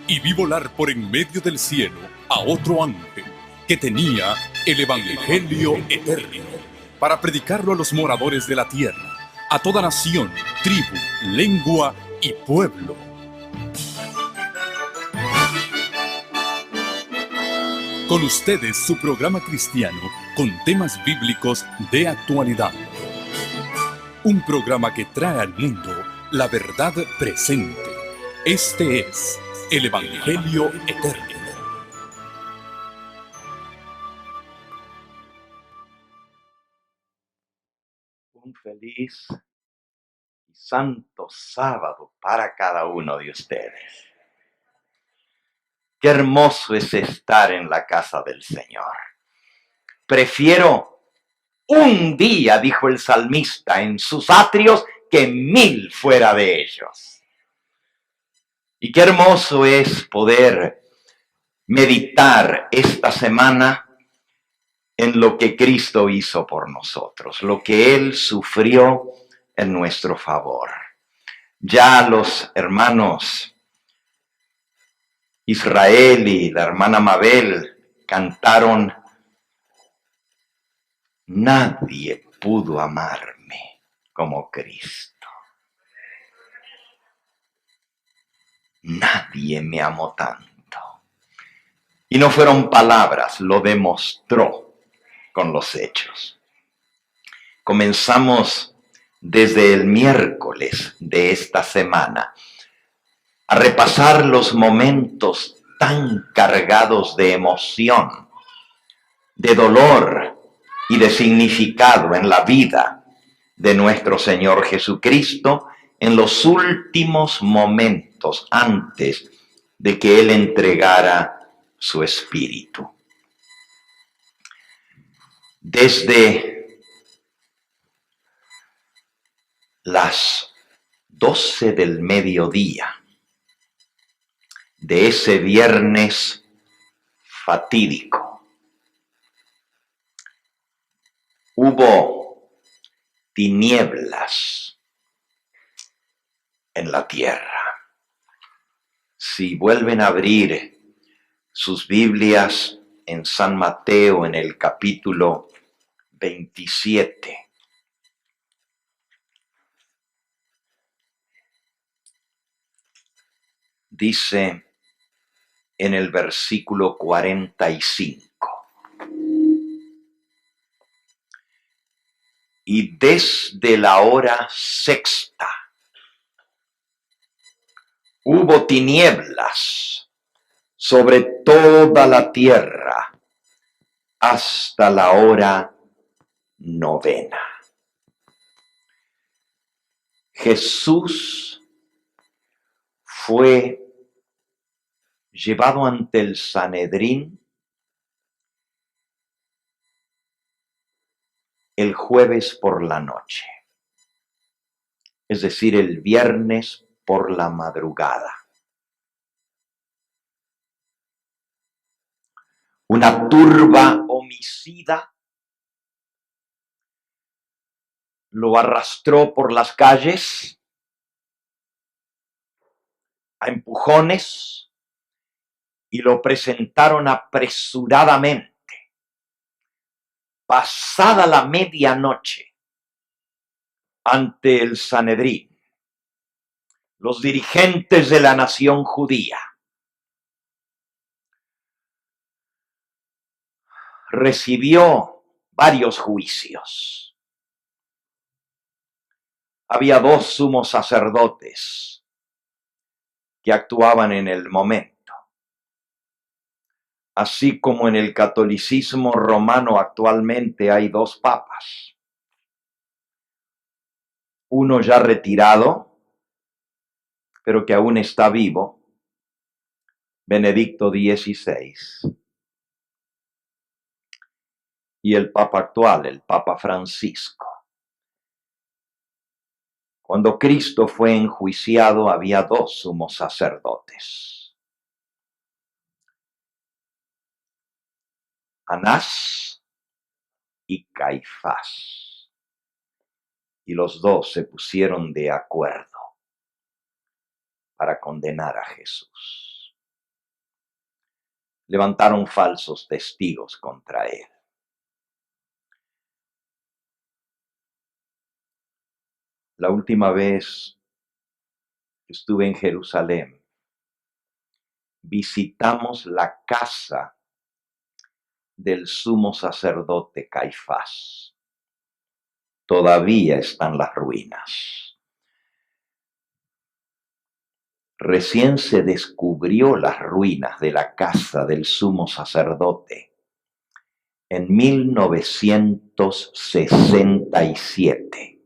y vi volar por en medio del cielo a otro ángel que tenía el Evangelio eterno para predicarlo a los moradores de la tierra, a toda nación, tribu, lengua y pueblo. Con ustedes su programa cristiano con temas bíblicos de actualidad. Un programa que trae al mundo la verdad presente. Este es el Evangelio eterno. Un feliz y santo sábado para cada uno de ustedes. Qué hermoso es estar en la casa del Señor. Prefiero un día, dijo el salmista, en sus atrios que 1000 fuera de ellos. Y qué hermoso es poder meditar esta semana en lo que Cristo hizo por nosotros, lo que Él sufrió en nuestro favor. Ya los hermanos Israel y la hermana Mabel cantaron: nadie pudo amarme como Cristo. Nadie me amó tanto. Y no fueron palabras, lo demostró con los hechos. Comenzamos desde el miércoles de esta semana a repasar los momentos tan cargados de emoción, de dolor y de significado en la vida de nuestro Señor Jesucristo en los últimos momentos antes de que Él entregara su espíritu. Desde las 12 del mediodía de ese viernes fatídico, hubo tinieblas en la tierra. Si vuelven a abrir sus Biblias en San Mateo, en el capítulo 27, dice en el versículo 45: y desde la hora sexta hubo tinieblas sobre toda la tierra hasta la hora novena. Jesús fue llevado ante el Sanedrín el jueves por la noche, es decir, el viernes por la madrugada. Una turba homicida lo arrastró por las calles a empujones y lo presentaron apresuradamente, pasada la medianoche, ante el Sanedrín, los dirigentes de la nación judía. Recibió varios juicios. Había 2 sumos sacerdotes que actuaban en el momento. Así como en el catolicismo romano actualmente hay 2 papas. Uno ya retirado, pero que aún está vivo, Benedicto XVI. Y el papa actual, el Papa Francisco. Cuando Cristo fue enjuiciado había 2 sumos sacerdotes: Anás y Caifás. Y los 2 se pusieron de acuerdo para condenar a Jesús. levantaron falsos testigos contra él. La última vez que estuve en Jerusalén, visitamos la casa del sumo sacerdote Caifás. Todavía están las ruinas. Recién se descubrió las ruinas de la casa del sumo sacerdote en 1967.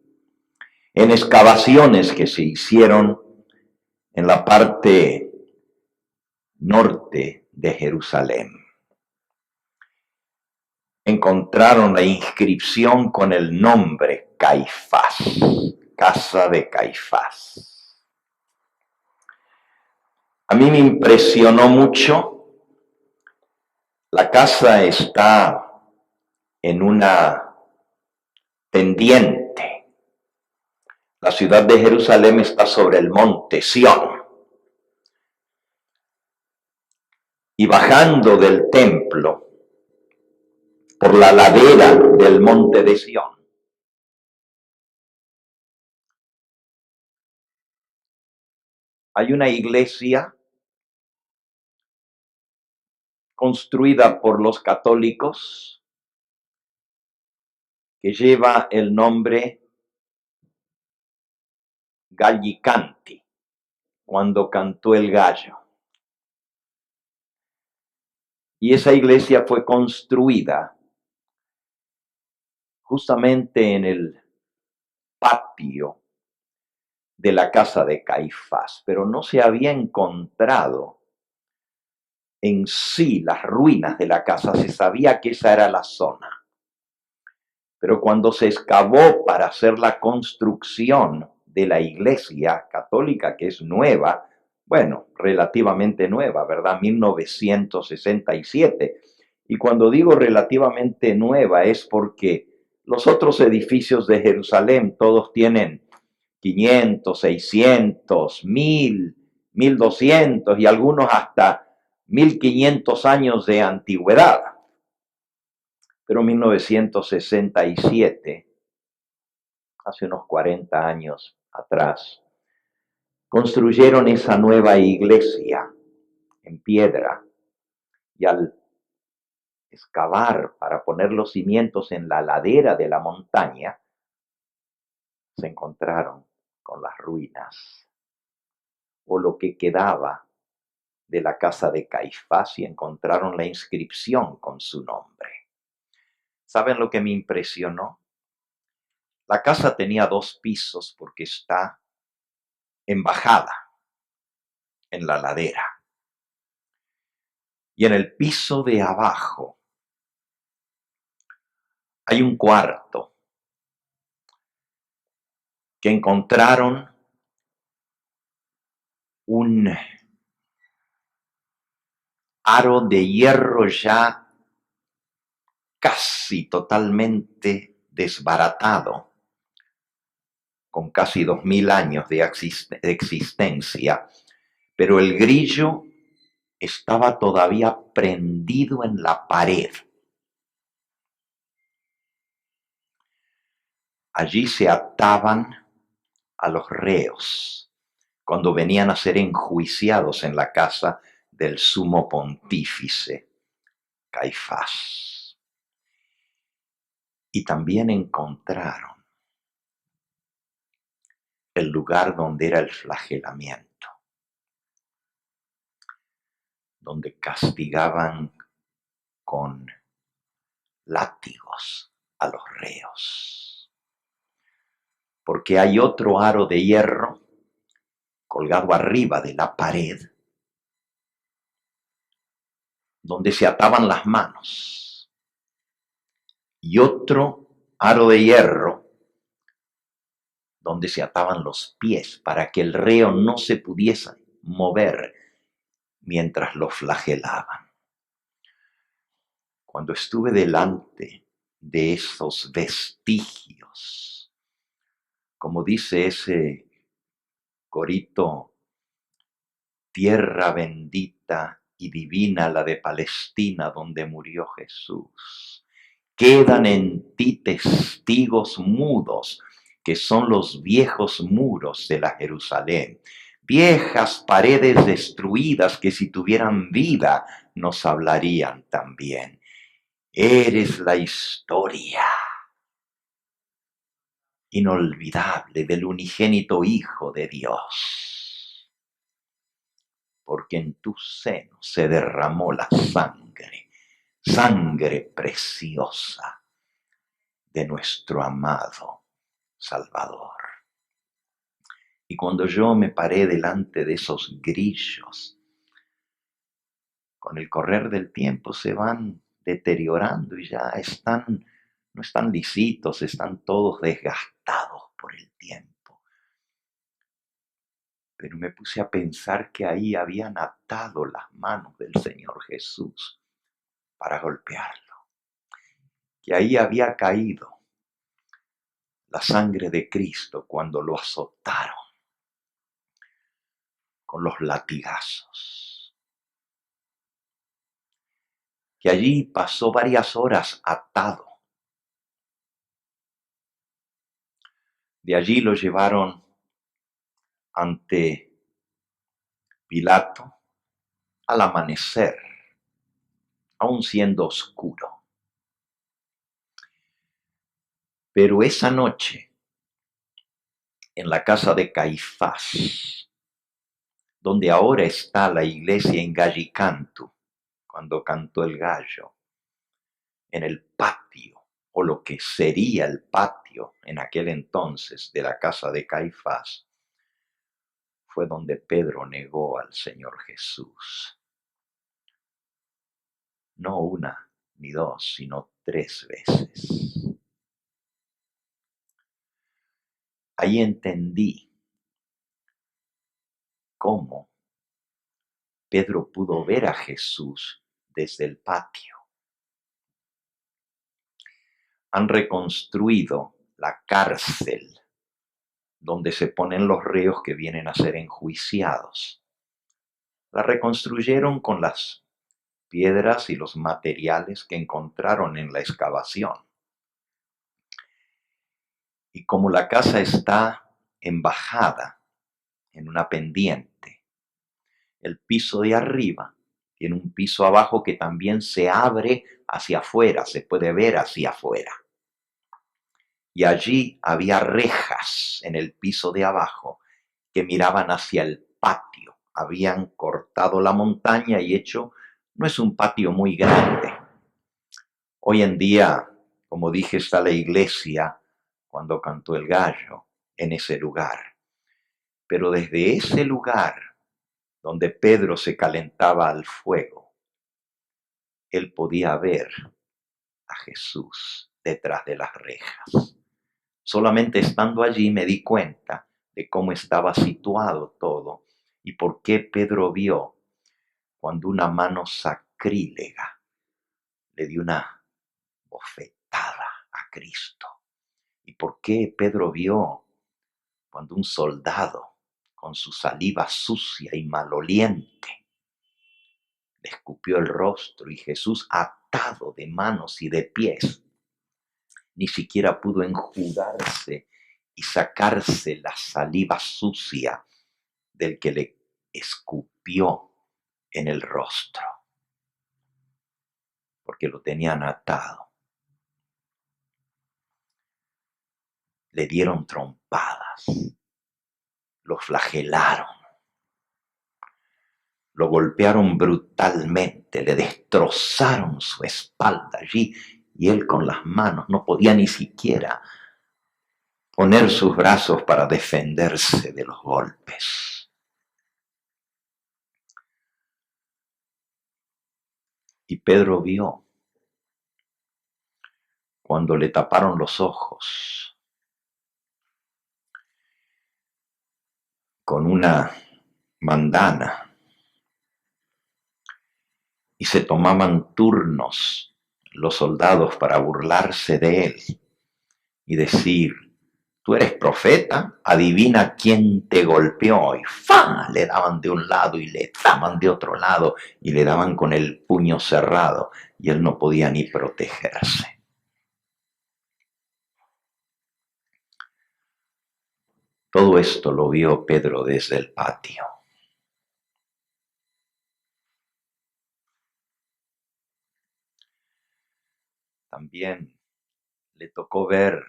En excavaciones que se hicieron en la parte norte de Jerusalén. Encontraron la inscripción con el nombre Caifás, casa de Caifás. A mí me impresionó mucho. La casa está en una pendiente. La ciudad de Jerusalén está sobre el monte Sión. Y bajando del templo, por la ladera del monte de Sión, hay una iglesia construida por los católicos que lleva el nombre Gallicanti, cuando cantó el gallo. Y esa iglesia fue construida justamente en el patio de la casa de Caifás, pero no se había encontrado en sí las ruinas de la casa, se sabía que esa era la zona. Pero cuando se excavó para hacer la construcción de la iglesia católica, que es nueva, bueno, relativamente nueva, ¿verdad? 1967. Y cuando digo relativamente nueva es porque los otros edificios de Jerusalén todos tienen 500, 600, 1000, 1200 y algunos hasta 1500 años de antigüedad. Pero 1967, hace unos 40 años atrás, construyeron esa nueva iglesia en piedra y al excavar para poner los cimientos en la ladera de la montaña, se encontraron con las ruinas o lo que quedaba de la casa de Caifás y encontraron la inscripción con su nombre. ¿Saben lo que me impresionó? La casa tenía 2 pisos porque está en bajada, en la ladera. Y en el piso de abajo hay un cuarto que encontraron un aro de hierro ya casi totalmente desbaratado, con casi 2000 años de existencia, pero el grillo estaba todavía prendido en la pared. Allí se ataban a los reos cuando venían a ser enjuiciados en la casa del sumo pontífice Caifás. Y también encontraron el lugar donde era el flagelamiento, donde castigaban con látigos a los reos. Porque hay otro aro de hierro colgado arriba de la pared, donde se ataban las manos, y otro aro de hierro donde se ataban los pies para que el reo no se pudiese mover mientras lo flagelaban. Cuando estuve delante de esos vestigios, como dice ese corito, tierra bendita y divina la de Palestina donde murió Jesús. Quedan en ti testigos mudos, que son los viejos muros de la Jerusalén. Viejas paredes destruidas que si tuvieran vida nos hablarían también. Eres la historia inolvidable del unigénito Hijo de Dios, porque en tu seno se derramó la sangre, sangre preciosa de nuestro amado Salvador. Y cuando yo me paré delante de esos grillos, con el correr del tiempo se van deteriorando y ya no están lisitos, están todos desgastados por el tiempo. Pero me puse a pensar que ahí habían atado las manos del Señor Jesús para golpearlo, que ahí había caído la sangre de Cristo cuando lo azotaron con los latigazos, que allí pasó varias horas atado. De allí lo llevaron ante Pilato al amanecer, aún siendo oscuro. Pero esa noche, en la casa de Caifás, donde ahora está la iglesia en Gallicantu, cuando cantó el gallo, en el patio, o lo que sería el patio en aquel entonces de la casa de Caifás, fue donde Pedro negó al Señor Jesús. No una ni dos, sino 3 veces. Ahí entendí cómo Pedro pudo ver a Jesús desde el patio. Han reconstruido la cárcel donde se ponen los reos que vienen a ser enjuiciados. La reconstruyeron con las piedras y los materiales que encontraron en la excavación. Y como la casa está en bajada, en una pendiente, el piso de arriba tiene un piso abajo que también se abre hacia afuera, se puede ver hacia afuera. Y allí había rejas en el piso de abajo que miraban hacia el patio. Habían cortado la montaña y hecho, no es un patio muy grande. Hoy en día, como dije, está la iglesia cuando cantó el gallo en ese lugar. Pero desde ese lugar donde Pedro se calentaba al fuego, él podía ver a Jesús detrás de las rejas. Solamente estando allí me di cuenta de cómo estaba situado todo y por qué Pedro vio cuando una mano sacrílega le dio una bofetada a Cristo. Y por qué Pedro vio cuando un soldado con su saliva sucia y maloliente le escupió el rostro y Jesús, atado de manos y de pies, ni siquiera pudo enjugarse y sacarse la saliva sucia del que le escupió en el rostro, porque lo tenían atado. Le dieron trompadas, lo flagelaron, lo golpearon brutalmente, le destrozaron su espalda allí y él con las manos no podía ni siquiera poner sus brazos para defenderse de los golpes. Y Pedro vio cuando le taparon los ojos con una bandana y se tomaban turnos los soldados para burlarse de él y decir: tú eres profeta, adivina quién te golpeó. Y ¡fa! Le daban de un lado y le daban de otro lado y le daban con el puño cerrado y él no podía ni protegerse. Todo esto lo vio Pedro desde el patio. También le tocó ver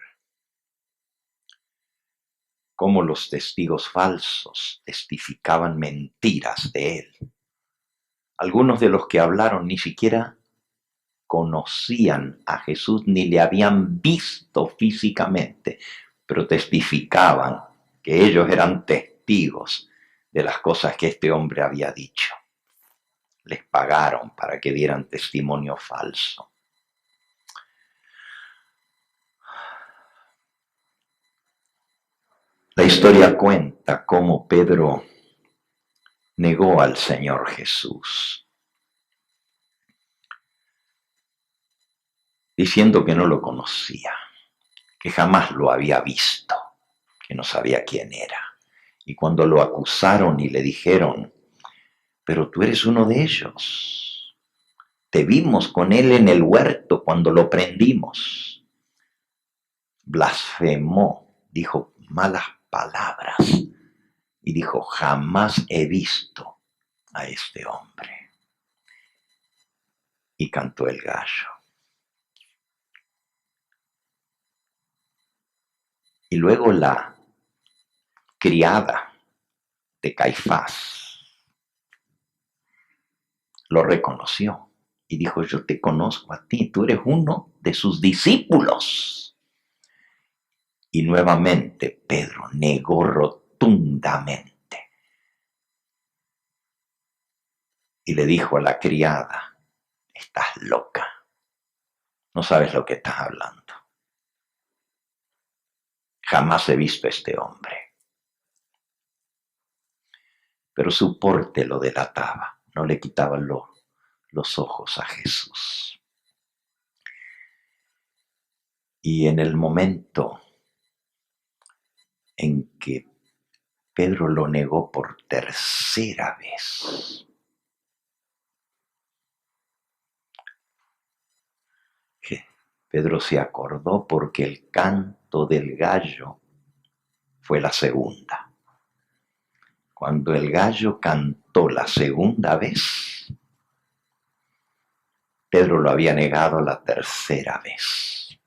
cómo los testigos falsos testificaban mentiras de él. Algunos de los que hablaron ni siquiera conocían a Jesús ni le habían visto físicamente, pero testificaban que ellos eran testigos de las cosas que este hombre había dicho. Les pagaron para que dieran testimonio falso. La historia cuenta cómo Pedro negó al Señor Jesús, diciendo que no lo conocía, que jamás lo había visto, que no sabía quién era. Y cuando lo acusaron y le dijeron, pero tú eres uno de ellos, te vimos con él en el huerto cuando lo prendimos, blasfemó, dijo malas palabras y dijo, jamás he visto a este hombre. Y cantó el gallo. Y luego la criada de Caifás lo reconoció y dijo, yo te conozco a ti, tú eres uno de sus discípulos. Y nuevamente Pedro negó rotundamente. Y le dijo a la criada, estás loca, no sabes lo que estás hablando. Jamás he visto a este hombre. Pero su porte lo delataba, no le quitaba los ojos a Jesús. Y en el momento en que Pedro lo negó por tercera vez, Pedro se acordó porque el canto del gallo fue la segunda. Cuando el gallo cantó la segunda vez, Pedro lo había negado la tercera vez.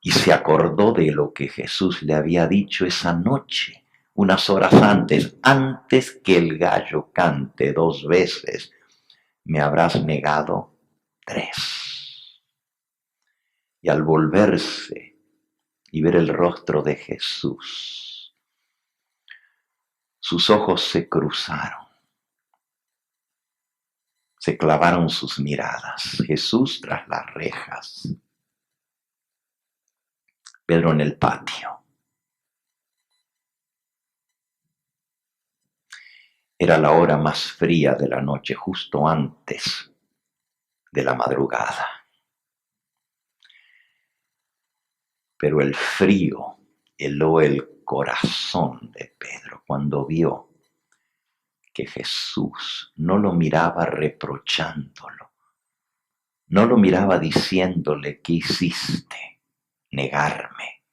Y se acordó de lo que Jesús le había dicho esa noche, unas horas antes que el gallo cante 2 veces, me habrás negado 3. Y al volverse y ver el rostro de Jesús, sus ojos se cruzaron, se clavaron sus miradas. Jesús tras las rejas, Pedro en el patio. Era la hora más fría de la noche, justo antes de la madrugada. Pero el frío heló el corazón de Pedro cuando vio que Jesús no lo miraba reprochándolo, no lo miraba diciéndole, ¿qué hiciste? Negarme.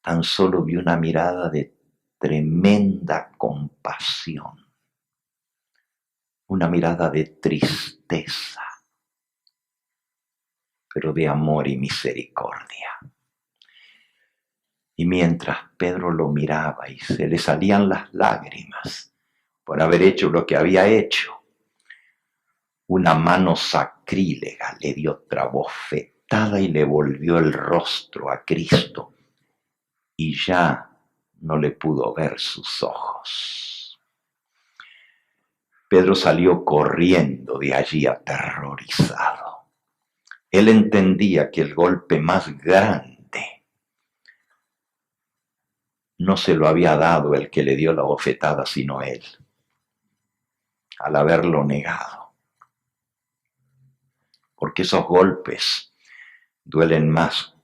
Tan solo vio una mirada de tremenda compasión, una mirada de tristeza, pero de amor y misericordia. Y mientras Pedro lo miraba y se le salían las lágrimas por haber hecho lo que había hecho, una mano sacrílega le dio otra bofetada y le volvió el rostro a Cristo, y ya no le pudo ver sus ojos. Pedro salió corriendo de allí aterrorizado. Él entendía que el golpe más grande no se lo había dado el que le dio la bofetada, sino él, al haberlo negado. Porque esos golpes duelen más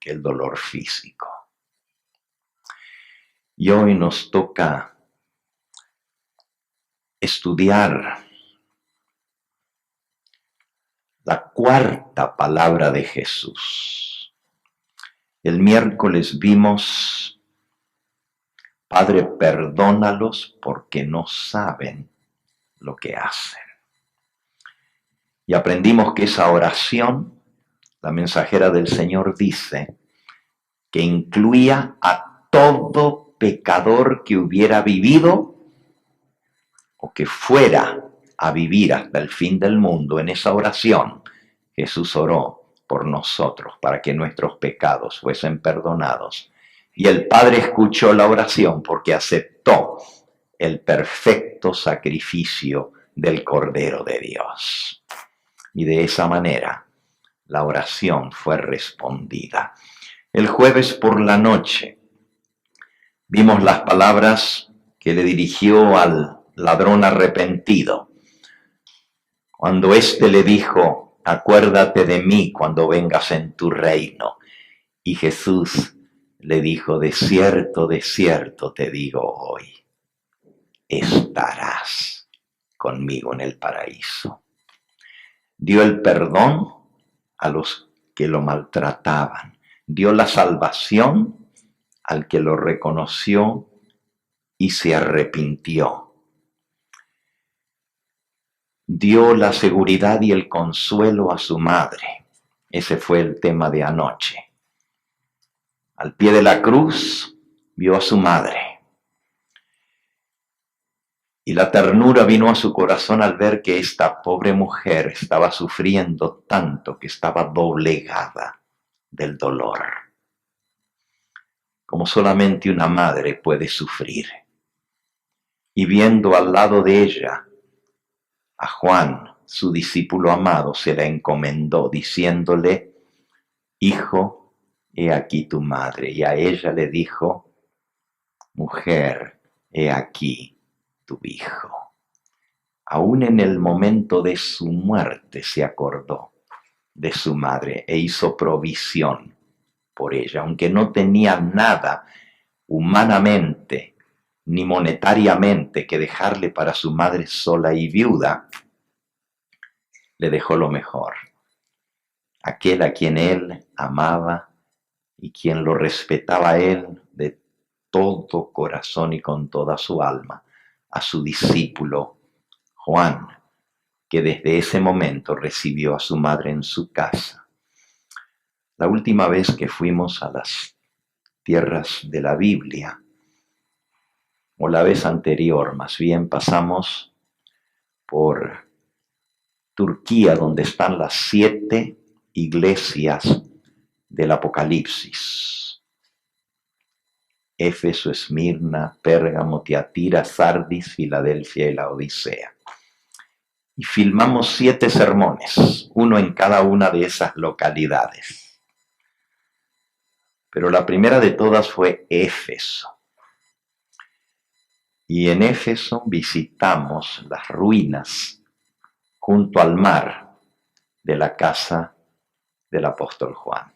que el dolor físico. Y hoy nos toca estudiar la cuarta palabra de Jesús. El miércoles vimos: Padre, perdónalos porque no saben lo que hacen. Y aprendimos que esa oración, la mensajera del Señor dice, que incluía a todo pecador que hubiera vivido o que fuera a vivir hasta el fin del mundo. En esa oración Jesús oró por nosotros para que nuestros pecados fuesen perdonados. Y el Padre escuchó la oración porque aceptó el perfecto sacrificio del Cordero de Dios. Y de esa manera la oración fue respondida. El jueves por la noche vimos las palabras que le dirigió al ladrón arrepentido, cuando éste le dijo: acuérdate de mí cuando vengas en tu reino. Y Jesús le dijo: de cierto te digo hoy, estarás conmigo en el paraíso. Dio el perdón a los que lo maltrataban, dio la salvación al que lo reconoció y se arrepintió. Dio la seguridad y el consuelo a su madre. Ese fue el tema de anoche. Al pie de la cruz vio a su madre. Y la ternura vino a su corazón al ver que esta pobre mujer estaba sufriendo tanto que estaba doblegada del dolor, como solamente una madre puede sufrir. Y viendo al lado de ella a Juan, su discípulo amado, se la encomendó diciéndole: hijo, he aquí tu madre. Y a ella le dijo: mujer, he aquí tu hijo. Aún en el momento de su muerte se acordó de su madre e hizo provisión por ella, aunque no tenía nada humanamente ni monetariamente que dejarle para su madre sola y viuda. Le dejó lo mejor, aquel a quien él amaba y quien lo respetaba a él de todo corazón y con toda su alma, a su discípulo Juan, que desde ese momento recibió a su madre en su casa. La última vez que fuimos a las tierras de la Biblia, o la vez anterior más bien, pasamos por Turquía, donde están las 7 iglesias del Apocalipsis: Éfeso, Esmirna, Pérgamo, Tiatira, Sardis, Filadelfia y la Odisea. Y filmamos 7 sermones, uno en cada una de esas localidades. Pero la primera de todas fue Éfeso. Y en Éfeso visitamos las ruinas junto al mar de la casa del apóstol Juan.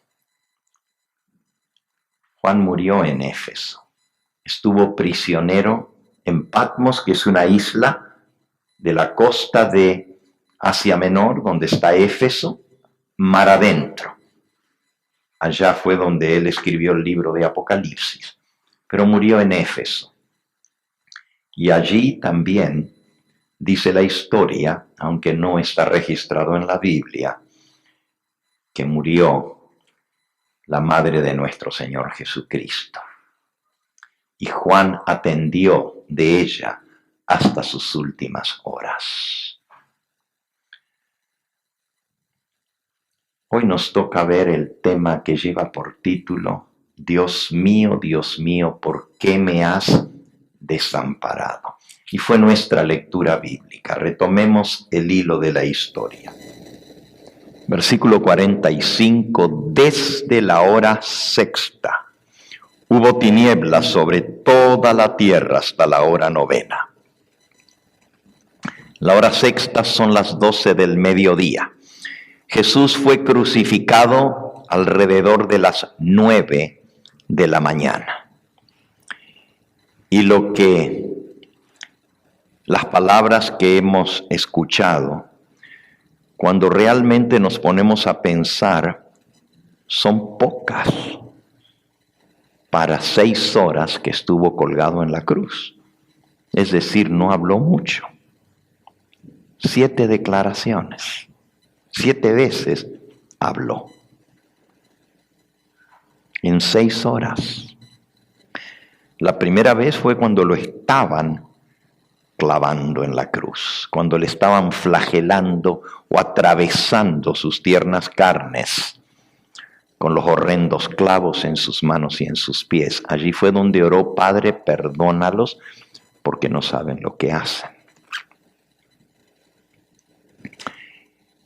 Juan murió en Éfeso. Estuvo prisionero en Patmos, que es una isla de la costa de Asia Menor, donde está Éfeso, mar adentro. Allá fue donde él escribió el libro de Apocalipsis, pero murió en Éfeso. Y allí también dice la historia, aunque no está registrado en la Biblia, que murió la madre de nuestro Señor Jesucristo. Y Juan atendió de ella hasta sus últimas horas. Hoy nos toca ver el tema que lleva por título: Dios mío, ¿por qué me has desamparado? Y fue nuestra lectura bíblica. Retomemos el hilo de la historia. Versículo 45, desde la hora sexta hubo tinieblas sobre toda la tierra hasta la hora novena. La hora sexta son las 12 del mediodía. Jesús fue crucificado alrededor de las 9 de la mañana. Y las palabras que hemos escuchado, cuando realmente nos ponemos a pensar, son pocas para 6 horas que estuvo colgado en la cruz. Es decir, no habló mucho. 7 declaraciones, 7 veces habló. En 6 horas. La primera vez fue cuando lo estaban clavando en la cruz, cuando le estaban flagelando o atravesando sus tiernas carnes con los horrendos clavos en sus manos y en sus pies. Allí fue donde oró: Padre, perdónalos porque no saben lo que hacen.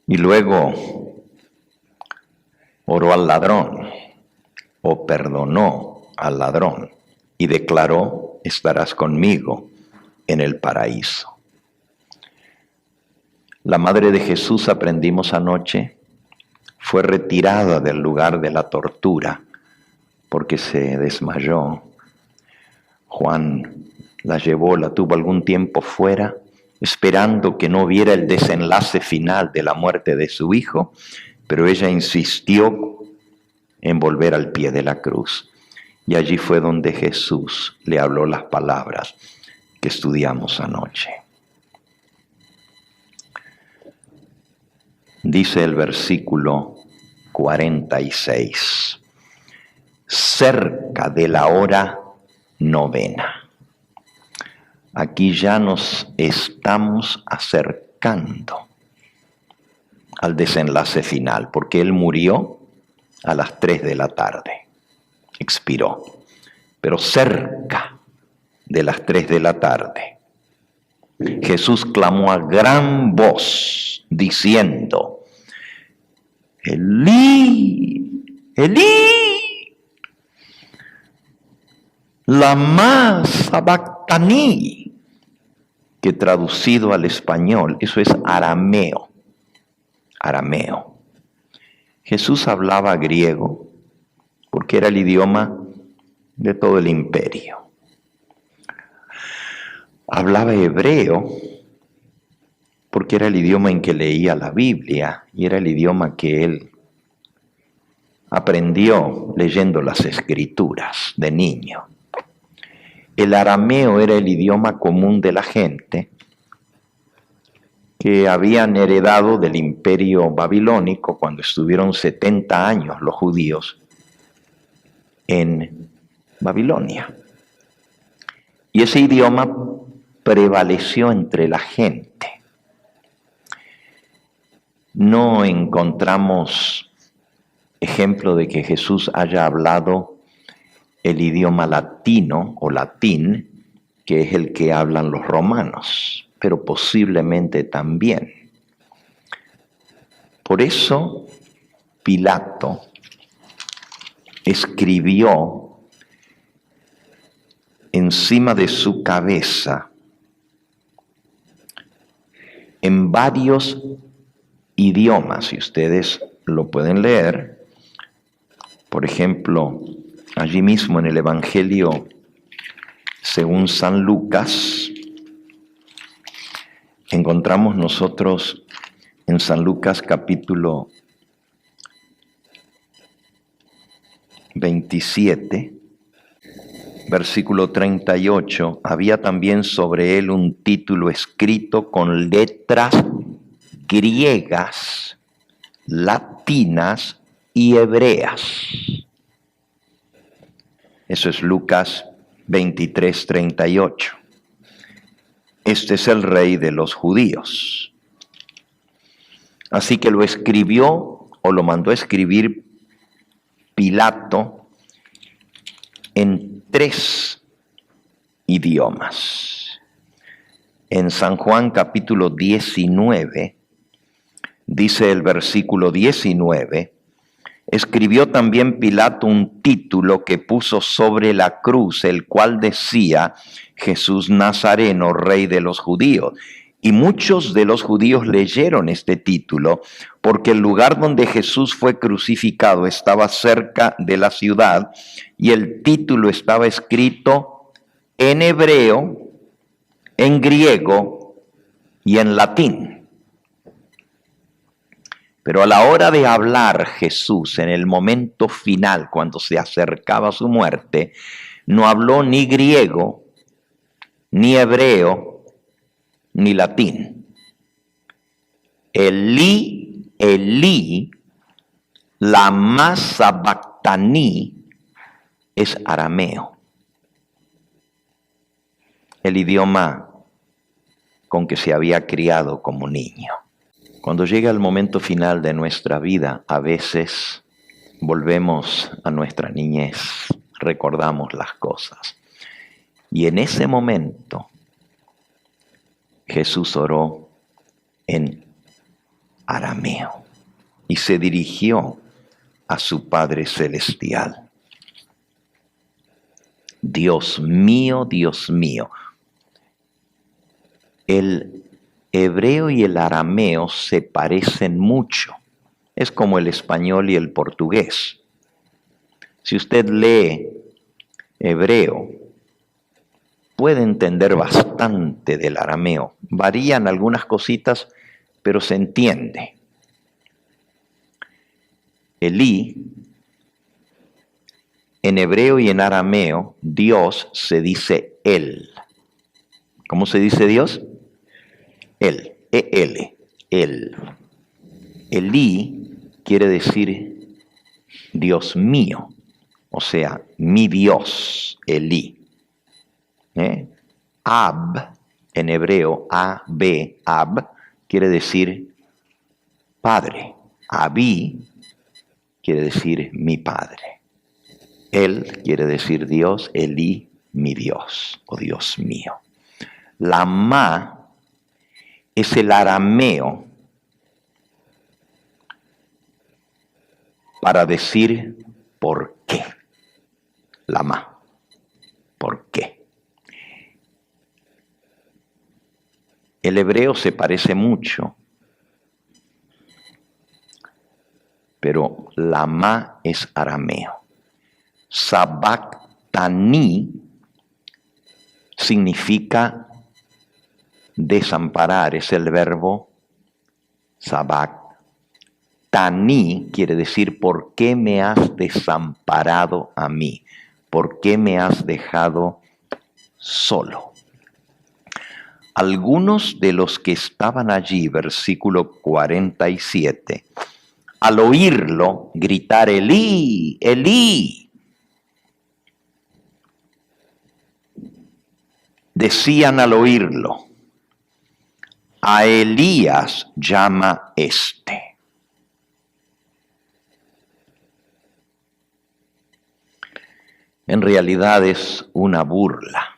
Y luego oró al ladrón, o perdonó al ladrón, y declaró: estarás conmigo en el paraíso. La madre de Jesús, aprendimos anoche, fue retirada del lugar de la tortura porque se desmayó. Juan la llevó, la tuvo algún tiempo fuera, esperando que no viera el desenlace final de la muerte de su hijo, pero ella insistió en volver al pie de la cruz. Y allí fue donde Jesús le habló las palabras que estudiamos anoche. Dice el versículo 46, cerca de la hora 9. Aquí ya nos estamos acercando al desenlace final, porque Él murió a las 3 de la tarde, expiró, pero cerca de las 3 de la tarde, Jesús clamó a gran voz, diciendo: Elí, Elí, lama sabactani, que traducido al español, eso es arameo. Arameo. Jesús hablaba griego porque era el idioma de todo el imperio. Hablaba hebreo porque era el idioma en que leía la Biblia y era el idioma que él aprendió leyendo las Escrituras de niño. El arameo era el idioma común de la gente que habían heredado del imperio babilónico cuando estuvieron 70 años los judíos en Babilonia. Y ese idioma prevaleció entre la gente. No encontramos ejemplo de que Jesús haya hablado el idioma latino o latín, que es el que hablan los romanos, pero posiblemente también. Por eso Pilato escribió encima de su cabeza en varios idiomas, si ustedes lo pueden leer. Por ejemplo, allí mismo en el Evangelio según San Lucas, encontramos nosotros en San Lucas capítulo 27, versículo 38, había también sobre él un título escrito con letras griegas, latinas y hebreas. Eso es Lucas 23, 38. Este es el rey de los judíos. Así que lo escribió o lo mandó a escribir Pilato en 3 idiomas. En San Juan capítulo 19, dice el versículo 19, escribió también Pilato un título que puso sobre la cruz, el cual decía: Jesús Nazareno, Rey de los Judíos. Y muchos de los judíos leyeron este título porque el lugar donde Jesús fue crucificado estaba cerca de la ciudad y el título estaba escrito en hebreo, en griego y en latín. Pero a la hora de hablar Jesús, en el momento final, cuando se acercaba a su muerte, no habló ni griego, ni hebreo, ni latín. Elí, Elí, lama sabactaní, es arameo. El idioma con que se había criado como niño. Cuando llega el momento final de nuestra vida, a veces volvemos a nuestra niñez, recordamos las cosas. Y en ese momento, Jesús oró en arameo y se dirigió a su Padre Celestial. Dios mío, Dios mío. El hebreo y el arameo se parecen mucho. Es como el español y el portugués. Si usted lee hebreo, puede entender bastante del arameo. Varían algunas cositas, pero se entiende. Elí, en hebreo y en arameo, Dios se dice Él. ¿Cómo se dice Dios? Él, E-L, Él. Elí quiere decir Dios mío, o sea, mi Dios, Elí. Ab, en hebreo, A-B, Ab, quiere decir Padre. Abí quiere decir mi Padre. Él quiere decir Dios, Elí, mi Dios, o Dios mío. Lama es el arameo para decir por qué. Lama, ¿por qué? El hebreo se parece mucho, pero lama es arameo. Sabactaní significa desamparar, es el verbo sabactaní, quiere decir ¿por qué me has desamparado a mí? ¿Por qué me has dejado solo? Algunos de los que estaban allí, versículo 47, al oírlo gritar Elí, Elí, decían al oírlo, a Elías llama este. En realidad es una burla.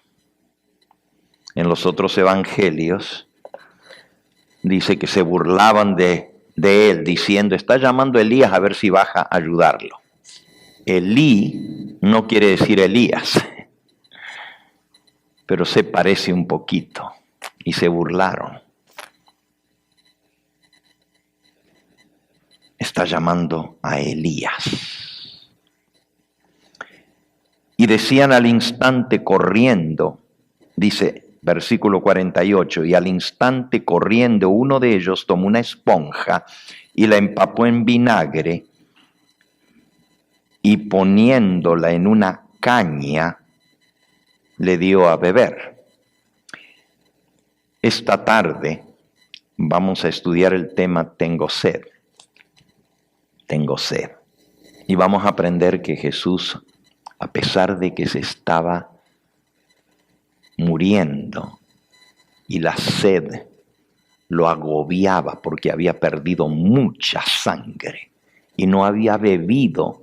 En los otros evangelios dice que se burlaban de él, diciendo, está llamando a Elías a ver si baja a ayudarlo. Elí no quiere decir Elías, pero se parece un poquito y se burlaron. Está llamando a Elías. Y decían al instante corriendo, dice versículo 48, y al instante corriendo uno de ellos tomó una esponja y la empapó en vinagre y poniéndola en una caña le dio a beber. Esta tarde vamos a estudiar el tema Tengo sed. Tengo sed. Y vamos a aprender que Jesús, a pesar de que se estaba muriendo y la sed lo agobiaba porque había perdido mucha sangre y no había bebido,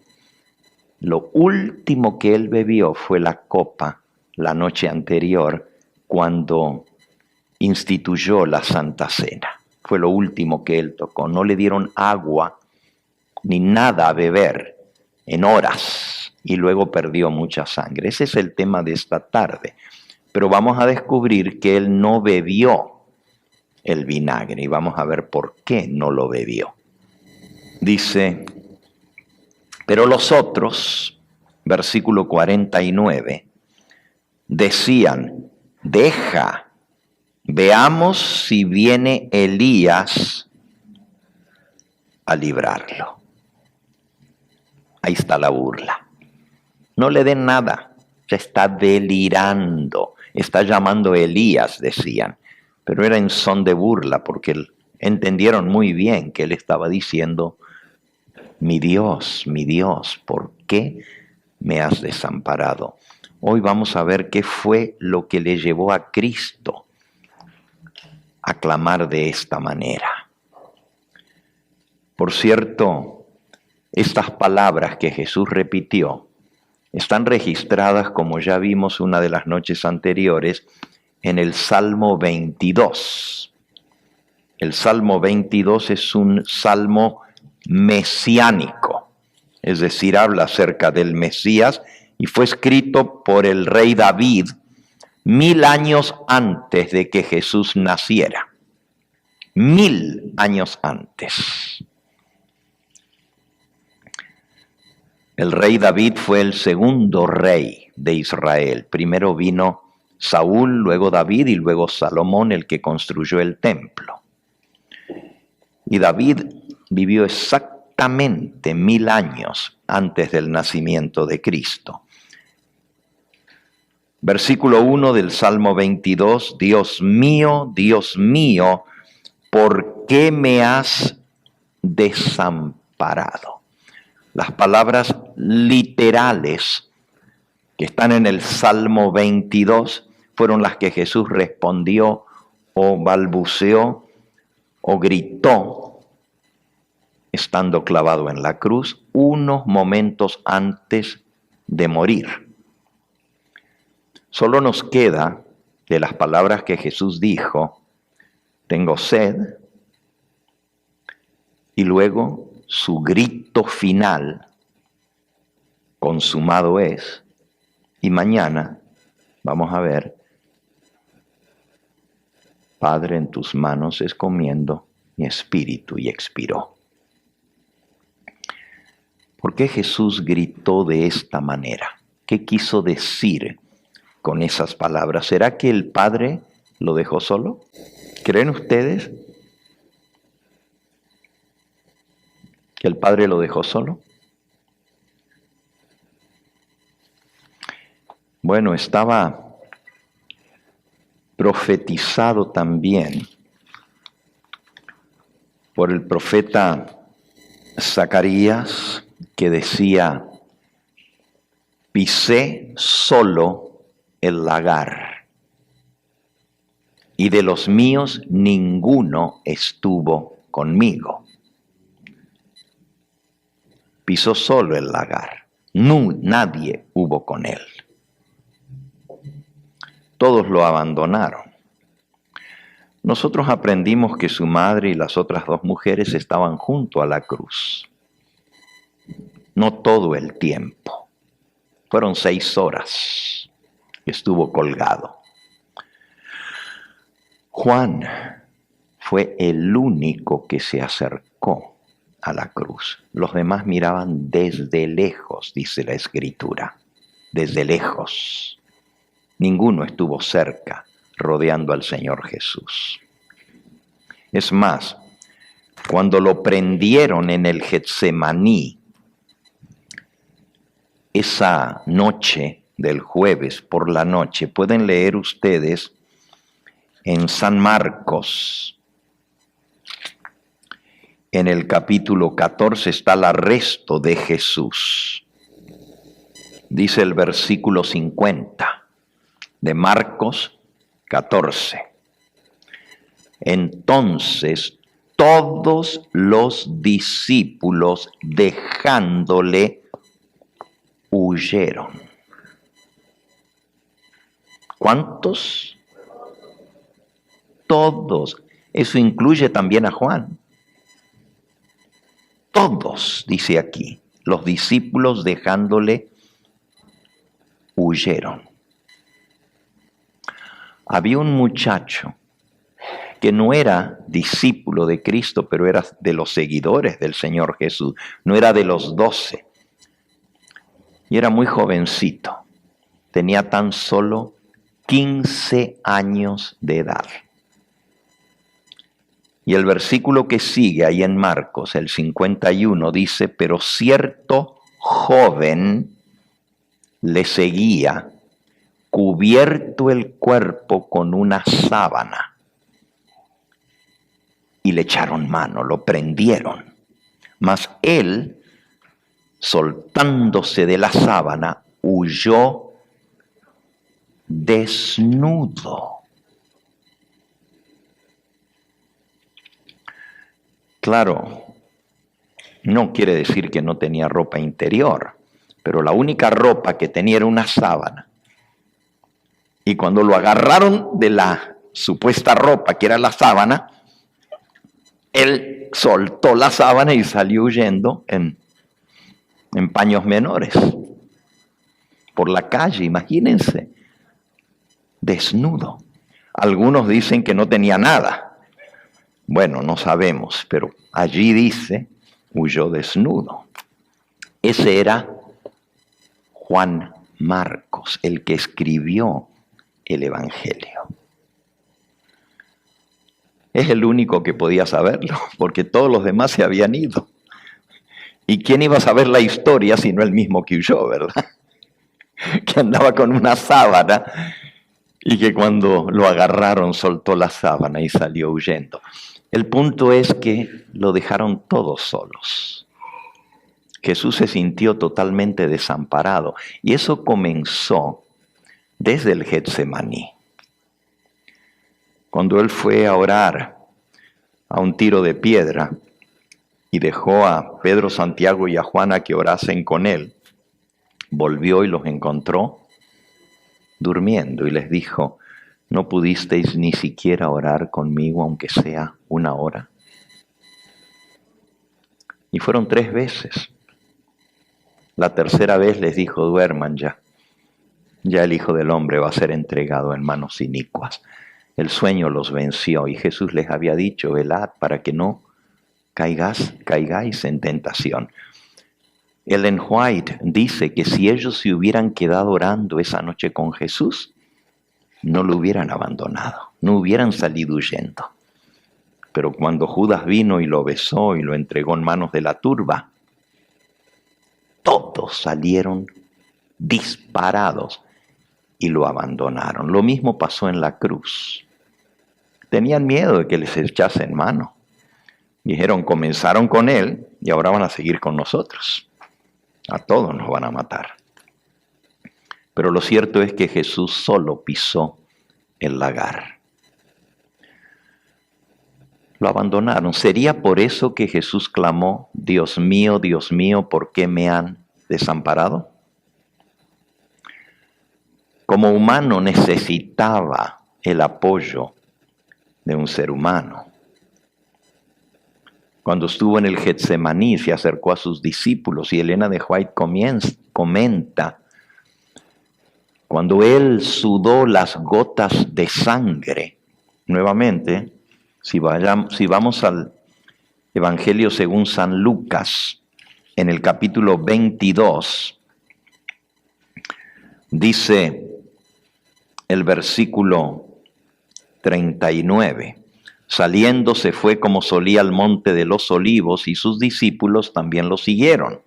lo último que él bebió fue la copa la noche anterior cuando instituyó la Santa Cena. Fue lo último que él tocó. No le dieron agua ni nada a beber en horas y luego perdió mucha sangre. Ese es el tema de esta tarde. Pero vamos a descubrir que él no bebió el vinagre y vamos a ver por qué no lo bebió. Dice, pero los otros, versículo 49, decían, deja, veamos si viene Elías a librarlo. Ahí está la burla. No le den nada, ya está delirando, está llamando a Elías, decían. Pero era en son de burla, porque entendieron muy bien que él estaba diciendo, mi Dios, ¿por qué me has desamparado? Hoy vamos a ver qué fue lo que le llevó a Cristo a clamar de esta manera. Por cierto, estas palabras que Jesús repitió están registradas, como ya vimos una de las noches anteriores, en el Salmo 22. El Salmo 22 es un salmo mesiánico, es decir, habla acerca del Mesías y fue escrito por el rey David 1000 años antes de que Jesús naciera. 1000 años antes. El rey David fue el segundo rey de Israel. Primero vino Saúl, luego David y luego Salomón, el que construyó el templo. Y David vivió exactamente 1000 años antes del nacimiento de Cristo. Versículo 1 del Salmo 22, Dios mío, ¿por qué me has desamparado? Las palabras literales que están en el Salmo 22 fueron las que Jesús respondió o balbuceó o gritó estando clavado en la cruz unos momentos antes de morir. Solo nos queda de las palabras que Jesús dijo, tengo sed, y luego su grito final, consumado es, y mañana vamos a ver, Padre, en tus manos encomiendo mi espíritu, y expiró. ¿Por qué Jesús gritó de esta manera? ¿Qué quiso decir con esas palabras? ¿Será que el Padre lo dejó solo? ¿Creen ustedes que el Padre lo dejó solo? Bueno, estaba profetizado también por el profeta Zacarías, que decía, pisé solo el lagar, y de los míos ninguno estuvo conmigo. Pisó solo el lagar, nadie hubo con él. Todos lo abandonaron. Nosotros aprendimos que su madre y las otras 2 mujeres estaban junto a la cruz. No todo el tiempo. Fueron 6 horas que estuvo colgado. Juan fue el único que se acercó a la cruz. Los demás miraban desde lejos, dice la Escritura. Desde lejos. Ninguno estuvo cerca, rodeando al Señor Jesús. Es más, cuando lo prendieron en el Getsemaní, esa noche del jueves por la noche, pueden leer ustedes en San Marcos, en el capítulo 14 está el arresto de Jesús. Dice el versículo 50 de Marcos 14. Entonces todos los discípulos, dejándole, huyeron. ¿Cuántos? Todos. Eso incluye también a Juan. Todos, dice aquí, los discípulos dejándole, huyeron. Había un muchacho que no era discípulo de Cristo, pero era de los seguidores del Señor Jesús, no era de los 12. Y era muy jovencito, tenía tan solo 15 años de edad. Y el versículo que sigue ahí en Marcos, el 51, dice, pero cierto joven le seguía, cubierto el cuerpo con una sábana. Y le echaron mano, lo prendieron. Mas él, soltándose de la sábana, huyó desnudo. Claro, no quiere decir que no tenía ropa interior, pero la única ropa que tenía era una sábana. Y cuando lo agarraron de la supuesta ropa, que era la sábana, él soltó la sábana y salió huyendo en paños menores. Por la calle, imagínense, desnudo. Algunos dicen que no tenía nada. Bueno, no sabemos, pero allí dice, huyó desnudo. Ese era Juan Marcos, el que escribió el Evangelio. Es el único que podía saberlo, porque todos los demás se habían ido. ¿Y quién iba a saber la historia sino el mismo que huyó, verdad? Que andaba con una sábana y que cuando lo agarraron soltó la sábana y salió huyendo. El punto es que lo dejaron todos solos. Jesús se sintió totalmente desamparado y eso comenzó desde el Getsemaní. Cuando él fue a orar a un tiro de piedra y dejó a Pedro, Santiago y a Juan a que orasen con él, volvió y los encontró durmiendo y les dijo, ¿no pudisteis ni siquiera orar conmigo aunque sea 1 hora? Y fueron 3 veces. La tercera vez les dijo, duerman ya. Ya el Hijo del Hombre va a ser entregado en manos inicuas. El sueño los venció y Jesús les había dicho, velad para que no caigáis en tentación. Ellen White dice que si ellos se hubieran quedado orando esa noche con Jesús, no lo hubieran abandonado, no hubieran salido huyendo. Pero cuando Judas vino y lo besó y lo entregó en manos de la turba, todos salieron disparados y lo abandonaron. Lo mismo pasó en la cruz. Tenían miedo de que les echasen mano. Dijeron, comenzaron con él y ahora van a seguir con nosotros. A todos nos van a matar. Pero lo cierto es que Jesús solo pisó el lagar. Lo abandonaron. ¿Sería por eso que Jesús clamó, Dios mío, ¿por qué me han desamparado? Como humano necesitaba el apoyo de un ser humano. Cuando estuvo en el Getsemaní se acercó a sus discípulos y Elena de White comenta, cuando él sudó las gotas de sangre, nuevamente, si vamos al Evangelio según San Lucas, en el capítulo 22, dice el versículo 39, saliendo se fue como solía al monte de los olivos y sus discípulos también lo siguieron.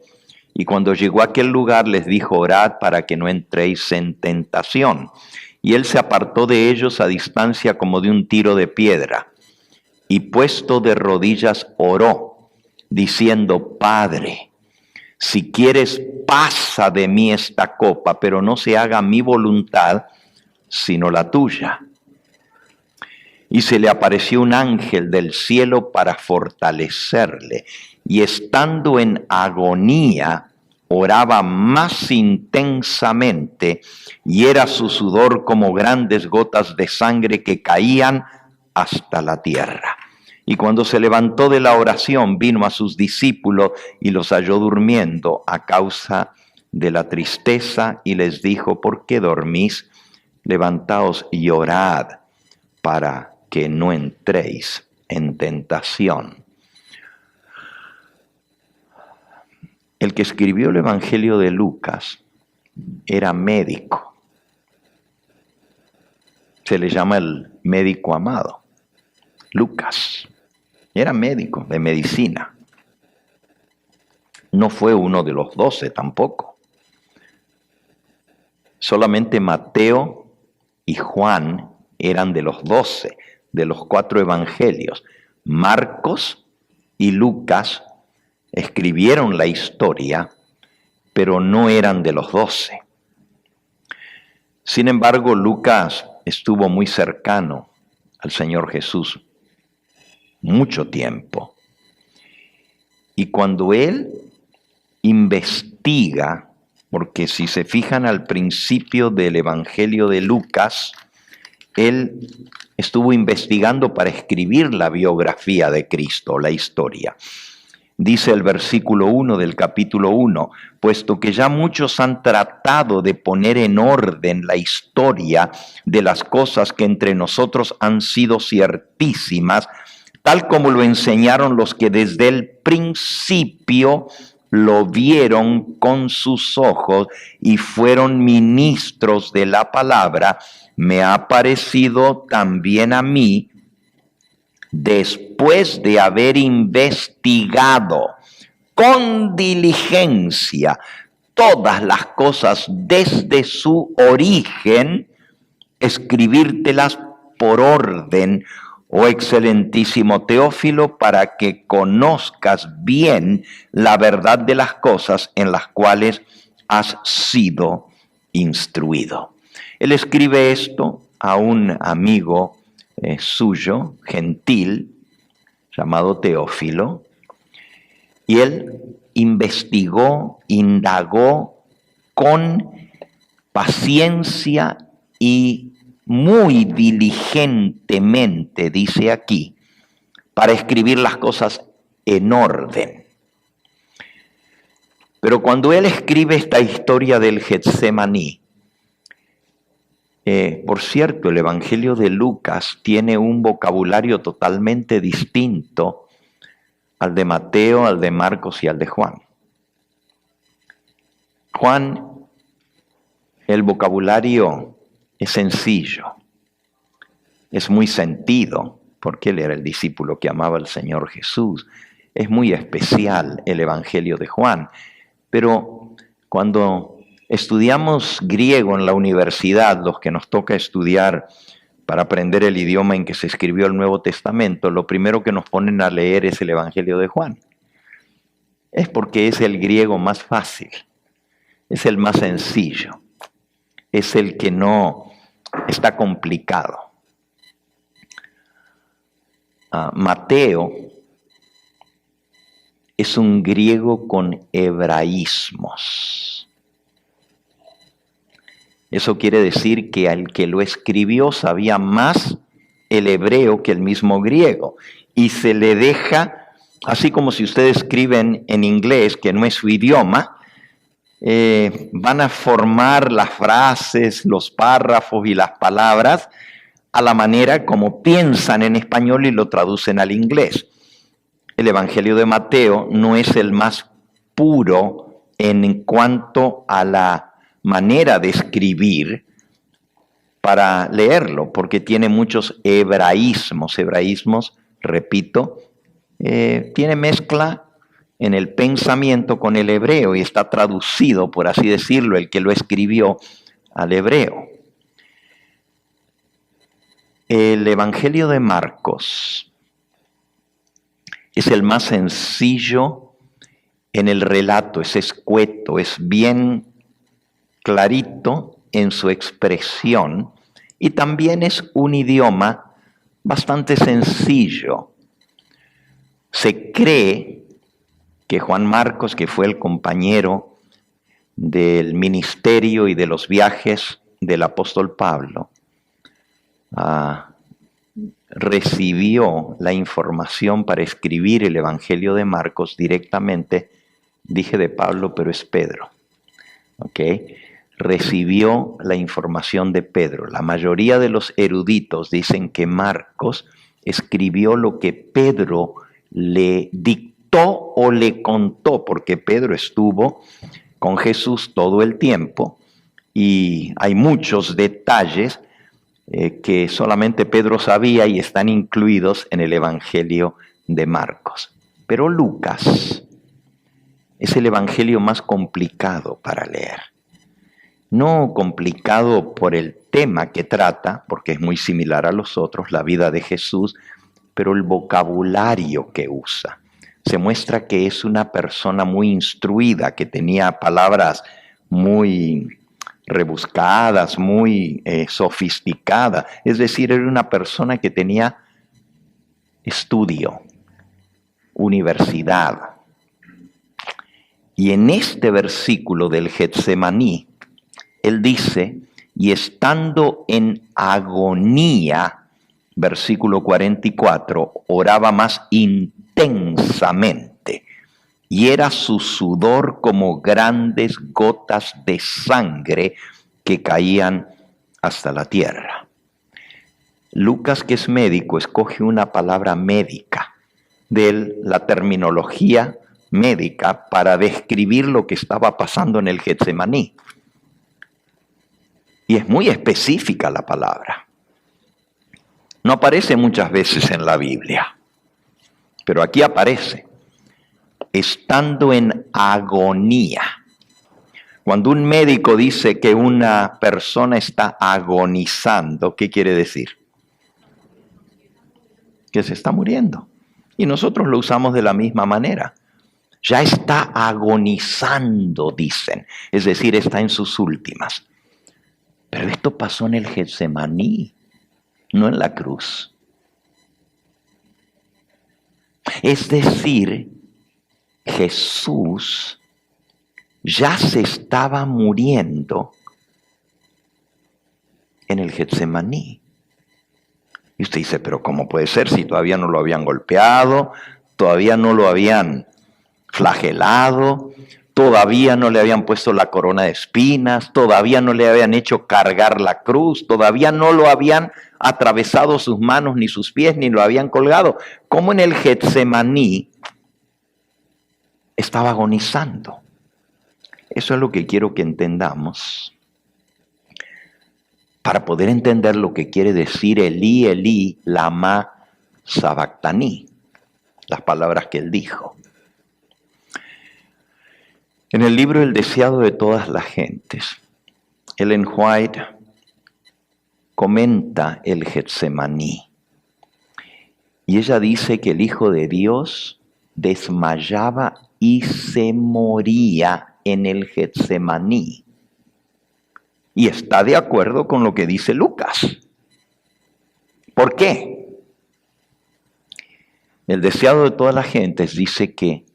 Y cuando llegó a aquel lugar les dijo, orad para que no entréis en tentación. Y él se apartó de ellos a distancia como de un tiro de piedra. Y puesto de rodillas oró, diciendo, Padre, si quieres pasa de mí esta copa, pero no se haga mi voluntad, sino la tuya. Y se le apareció un ángel del cielo para fortalecerle. Y estando en agonía, oraba más intensamente, y era su sudor como grandes gotas de sangre que caían hasta la tierra. Y cuando se levantó de la oración, vino a sus discípulos y los halló durmiendo a causa de la tristeza, y les dijo, ¿por qué dormís? Levantaos y orad para que no entréis en tentación. El que escribió el Evangelio de Lucas era médico. Se le llama el médico amado. Lucas. Era médico de medicina. No fue uno de los 12 tampoco. Solamente Mateo y Juan eran de los 12, de los 4 evangelios. Marcos y Lucas escribieron la historia, pero no eran de los 12. Sin embargo, Lucas estuvo muy cercano al Señor Jesús mucho tiempo. Y cuando él investiga, porque si se fijan al principio del Evangelio de Lucas, él estuvo investigando para escribir la biografía de Cristo, la historia. Dice el versículo 1 del capítulo 1, puesto que ya muchos han tratado de poner en orden la historia de las cosas que entre nosotros han sido ciertísimas, tal como lo enseñaron los que desde el principio lo vieron con sus ojos y fueron ministros de la palabra, me ha parecido también a mí, después de haber investigado con diligencia todas las cosas desde su origen, escribírtelas por orden, oh excelentísimo Teófilo, para que conozcas bien la verdad de las cosas en las cuales has sido instruido. Él escribe esto a un amigo suyo, gentil, llamado Teófilo, y él investigó, indagó con paciencia y muy diligentemente, dice aquí, para escribir las cosas en orden. Pero cuando él escribe esta historia del Getsemaní, por cierto, el Evangelio de Lucas tiene un vocabulario totalmente distinto al de Mateo, al de Marcos y al de Juan. Juan, el vocabulario es sencillo, es muy sentido, porque él era el discípulo que amaba al Señor Jesús. Es muy especial el Evangelio de Juan, pero cuando estudiamos griego en la universidad, los que nos toca estudiar para aprender el idioma en que se escribió el Nuevo Testamento, lo primero que nos ponen a leer es el Evangelio de Juan. Es porque es el griego más fácil, es el más sencillo, es el que no está complicado. Mateo es un griego con hebraísmos. Eso quiere decir que al que lo escribió sabía más el hebreo que el mismo griego. Y se le deja, así como si ustedes escriben en inglés, que no es su idioma, van a formar las frases, los párrafos y las palabras a la manera como piensan en español y lo traducen al inglés. El Evangelio de Mateo no es el más puro en cuanto a la manera de escribir para leerlo, porque tiene muchos hebraísmos. Hebraísmos, repito, tiene mezcla en el pensamiento con el hebreo y está traducido, por así decirlo, el que lo escribió al hebreo. El Evangelio de Marcos es el más sencillo en el relato, es escueto, es bien clarito en su expresión y también es un idioma bastante sencillo. Se cree que Juan Marcos, que fue el compañero del ministerio y de los viajes del apóstol Pablo, recibió la información para escribir el Evangelio de Marcos directamente, dije de Pablo, pero es Pedro, ¿ok? recibió la información de Pedro. La mayoría de los eruditos dicen que Marcos escribió lo que Pedro le dictó o le contó, porque Pedro estuvo con Jesús todo el tiempo y hay muchos detalles que solamente Pedro sabía y están incluidos en el Evangelio de Marcos. Pero Lucas es el Evangelio más complicado para leer. No complicado por el tema que trata, porque es muy similar a los otros, la vida de Jesús, pero el vocabulario que usa. Se muestra que es una persona muy instruida, que tenía palabras muy rebuscadas, muy sofisticadas. Es decir, era una persona que tenía estudio, universidad. Y en este versículo del Getsemaní, él dice, y estando en agonía, versículo 44, oraba más intensamente, y era su sudor como grandes gotas de sangre que caían hasta la tierra. Lucas, que es médico, escoge una palabra médica de la terminología médica para describir lo que estaba pasando en el Getsemaní. Y es muy específica la palabra. No aparece muchas veces en la Biblia, pero aquí aparece, estando en agonía. Cuando un médico dice que una persona está agonizando, ¿qué quiere decir? Que se está muriendo. Y nosotros lo usamos de la misma manera. Ya está agonizando, dicen. Es decir, está en sus últimas. Pero esto pasó en el Getsemaní, no en la cruz. Es decir, Jesús ya se estaba muriendo en el Getsemaní. Y usted dice, pero ¿cómo puede ser si todavía no lo habían golpeado, todavía no lo habían flagelado, todavía no le habían puesto la corona de espinas, todavía no le habían hecho cargar la cruz, todavía no lo habían atravesado sus manos ni sus pies, ni lo habían colgado? ¿Cómo en el Getsemaní estaba agonizando? Eso es lo que quiero que entendamos, para poder entender lo que quiere decir Elí, Elí, lama sabactaní, las palabras que él dijo. En el libro El deseado de todas las gentes, Ellen White comenta el Getsemaní. Y ella dice que el Hijo de Dios desmayaba y se moría en el Getsemaní. Y está de acuerdo con lo que dice Lucas. ¿Por qué? El deseado de todas las gentes dice que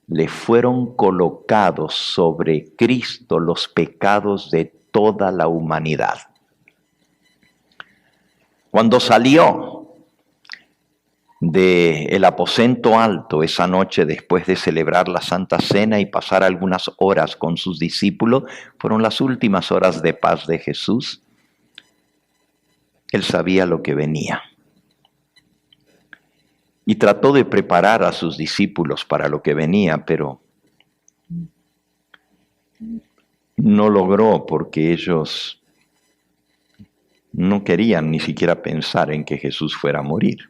le fueron colocados sobre Cristo los pecados de toda la humanidad. Cuando salió del aposento alto esa noche después de celebrar la Santa Cena y pasar algunas horas con sus discípulos, fueron las últimas horas de paz de Jesús. Él sabía lo que venía. Y trató de preparar a sus discípulos para lo que venía, pero no logró porque ellos no querían ni siquiera pensar en que Jesús fuera a morir.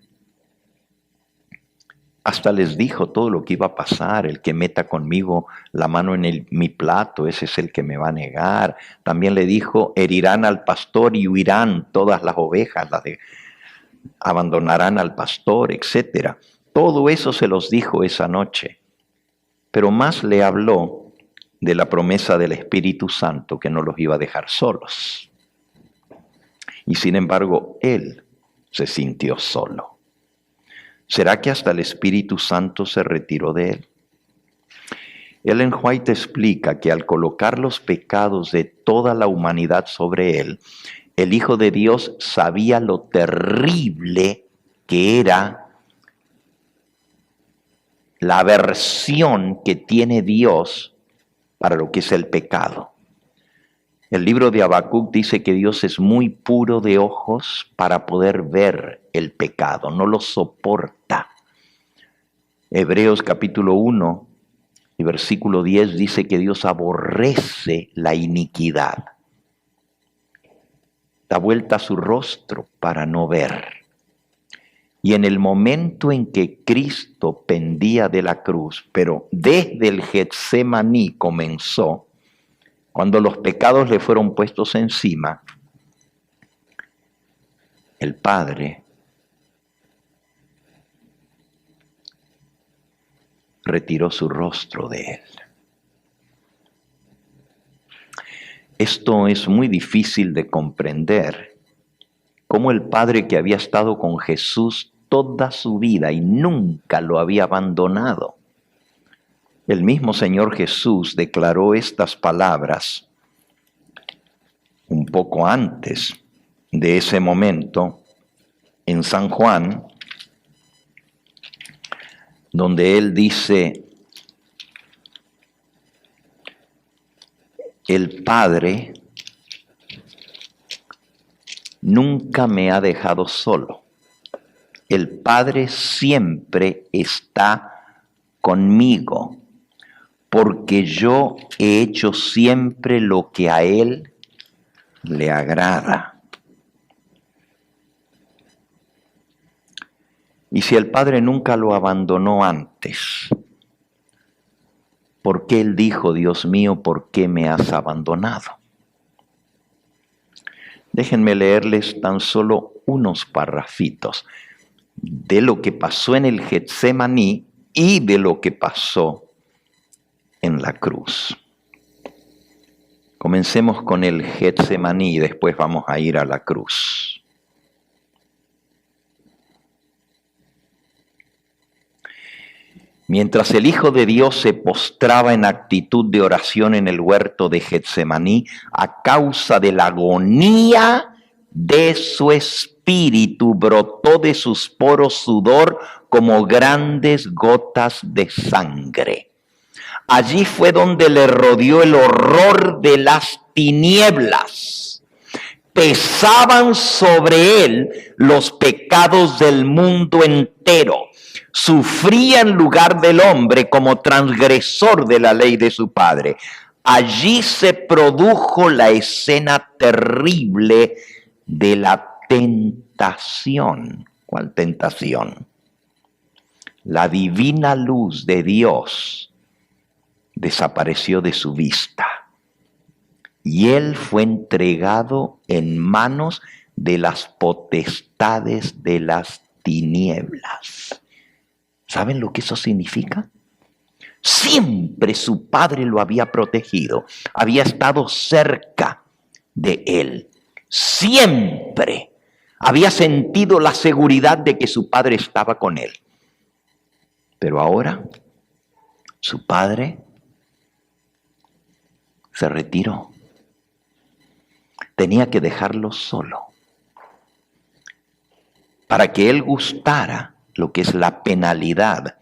Hasta les dijo todo lo que iba a pasar: el que meta conmigo la mano en mi plato, ese es el que me va a negar. También le dijo, herirán al pastor y huirán todas las ovejas, abandonarán al pastor, etc. Todo eso se los dijo esa noche. Pero más le habló de la promesa del Espíritu Santo, que no los iba a dejar solos. Y sin embargo, él se sintió solo. ¿Será que hasta el Espíritu Santo se retiró de él? Ellen White explica que al colocar los pecados de toda la humanidad sobre él, el Hijo de Dios sabía lo terrible que era la aversión que tiene Dios para lo que es el pecado. El libro de Habacuc dice que Dios es muy puro de ojos para poder ver el pecado, no lo soporta. Hebreos capítulo 1 y versículo 10 dice que Dios aborrece la iniquidad. Da vuelta su rostro para no ver. Y en el momento en que Cristo pendía de la cruz, pero desde el Getsemaní comenzó, cuando los pecados le fueron puestos encima, el Padre retiró su rostro de él. Esto es muy difícil de comprender, cómo el Padre que había estado con Jesús toda su vida y nunca lo había abandonado. El mismo Señor Jesús declaró estas palabras un poco antes de ese momento en San Juan, donde Él dice: el Padre nunca me ha dejado solo. El Padre siempre está conmigo, porque yo he hecho siempre lo que a Él le agrada. Y si el Padre nunca lo abandonó antes, ¿por qué Él dijo: Dios mío, ¿por qué me has abandonado? Déjenme leerles tan solo unos parrafitos de lo que pasó en el Getsemaní y de lo que pasó en la cruz. Comencemos con el Getsemaní y después vamos a ir a la cruz. Mientras el Hijo de Dios se postraba en actitud de oración en el huerto de Getsemaní, a causa de la agonía de su espíritu, brotó de sus poros sudor como grandes gotas de sangre. Allí fue donde le rodeó el horror de las tinieblas. Pesaban sobre él los pecados del mundo entero. Sufría en lugar del hombre como transgresor de la ley de su padre. Allí se produjo la escena terrible de la tentación. ¿Cuál tentación? La divina luz de Dios desapareció de su vista y él fue entregado en manos de las potestades de las tinieblas. ¿Saben lo que eso significa? Siempre su padre lo había protegido, había estado cerca de él. Siempre había sentido la seguridad de que su padre estaba con él. Pero ahora su padre se retiró. Tenía que dejarlo solo para que él gustara lo que es la penalidad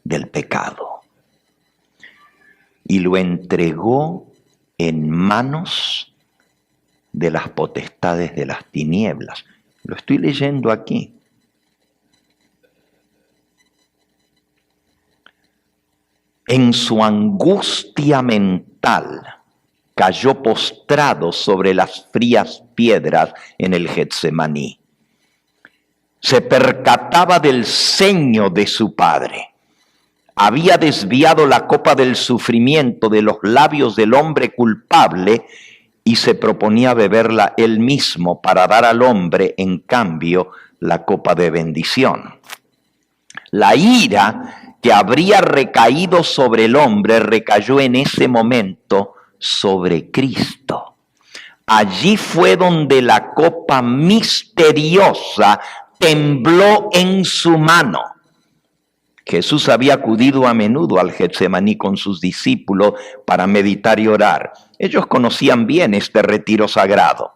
del pecado. Y lo entregó en manos de las potestades de las tinieblas. Lo estoy leyendo aquí. En su angustia mental, cayó postrado sobre las frías piedras en el Getsemaní. Se percataba del ceño de su padre. Había desviado la copa del sufrimiento de los labios del hombre culpable y se proponía beberla él mismo para dar al hombre, en cambio, la copa de bendición. La ira que habría recaído sobre el hombre recayó en ese momento sobre Cristo. Allí fue donde la copa misteriosa tembló en su mano. Jesús había acudido a menudo al Getsemaní con sus discípulos para meditar y orar. Ellos conocían bien este retiro sagrado.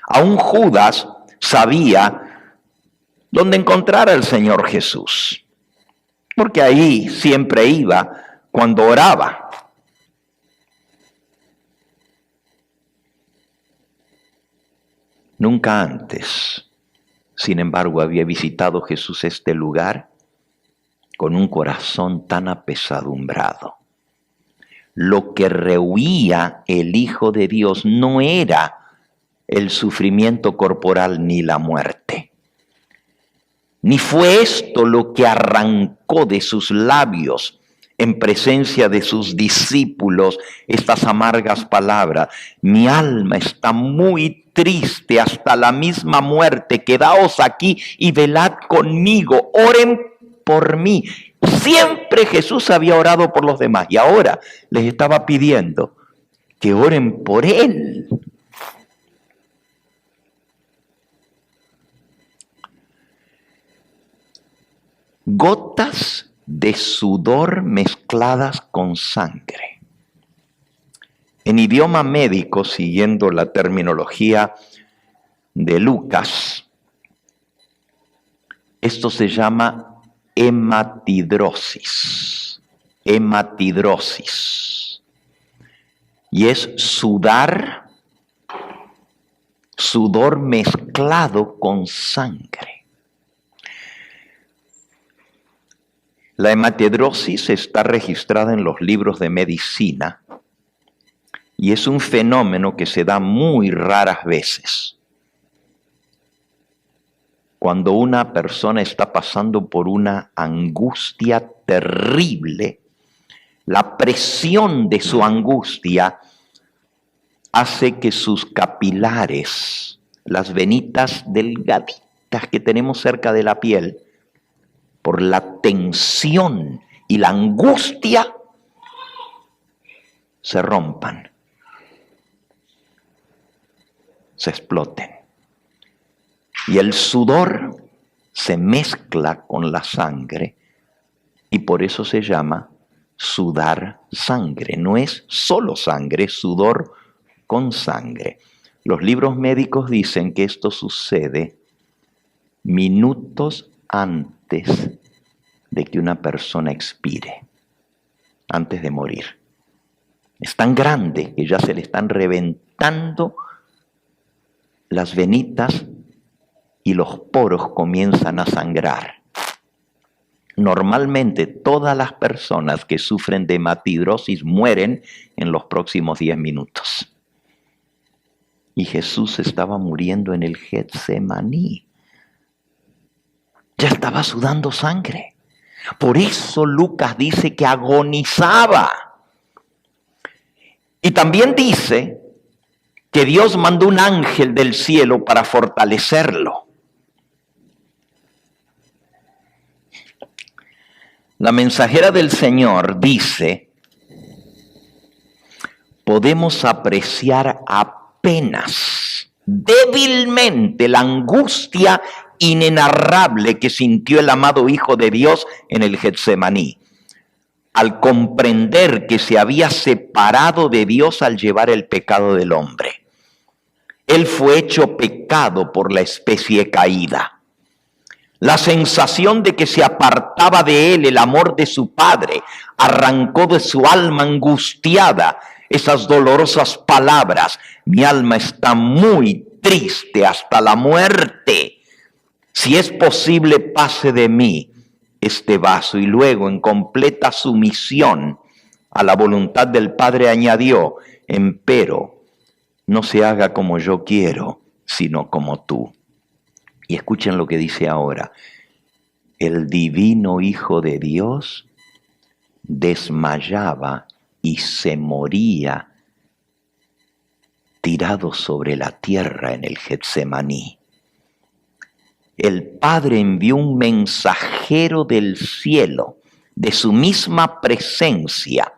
Aún Judas sabía dónde encontrar al Señor Jesús, porque ahí siempre iba cuando oraba. Nunca antes, sin embargo, había visitado Jesús este lugar con un corazón tan apesadumbrado. Lo que rehuía el Hijo de Dios no era el sufrimiento corporal ni la muerte. Ni fue esto lo que arrancó de sus labios en presencia de sus discípulos estas amargas palabras: mi alma está muy triste hasta la misma muerte, quedaos aquí y velad conmigo, oren por mí. Siempre Jesús había orado por los demás y ahora les estaba pidiendo que oren por él. Gotas de sudor mezcladas con sangre. En idioma médico, siguiendo la terminología de Lucas, esto se llama hematidrosis. Hematidrosis. Y es sudor mezclado con sangre. La hematidrosis está registrada en los libros de medicina y es un fenómeno que se da muy raras veces. Cuando una persona está pasando por una angustia terrible, la presión de su angustia hace que sus capilares, las venitas delgaditas que tenemos cerca de la piel, por la tensión y la angustia, se rompan, se exploten. Y el sudor se mezcla con la sangre y por eso se llama sudar sangre. No es solo sangre, es sudor con sangre. Los libros médicos dicen que esto sucede minutos antes de que una persona expire, antes de morir. Es tan grande que ya se le están reventando las venitas y los poros comienzan a sangrar. Normalmente todas las personas que sufren de hematidrosis mueren en los próximos 10 minutos. Y Jesús estaba muriendo en el Getsemaní. Ya estaba sudando sangre. Por eso Lucas dice que agonizaba. Y también dice que Dios mandó un ángel del cielo para fortalecerlo. La mensajera del Señor dice: podemos apreciar apenas, débilmente, la angustia inenarrable que sintió el amado Hijo de Dios en el Getsemaní, al comprender que se había separado de Dios al llevar el pecado del hombre. Él fue hecho pecado por la especie caída. La sensación de que se apartaba de él el amor de su Padre arrancó de su alma angustiada esas dolorosas palabras: mi alma está muy triste hasta la muerte. Si es posible, pase de mí este vaso. Y luego, en completa sumisión a la voluntad del Padre, añadió: empero no se haga como yo quiero, sino como tú. Y escuchen lo que dice ahora: el divino Hijo de Dios desmayaba y se moría tirado sobre la tierra en el Getsemaní. El Padre envió un mensajero del cielo, de su misma presencia,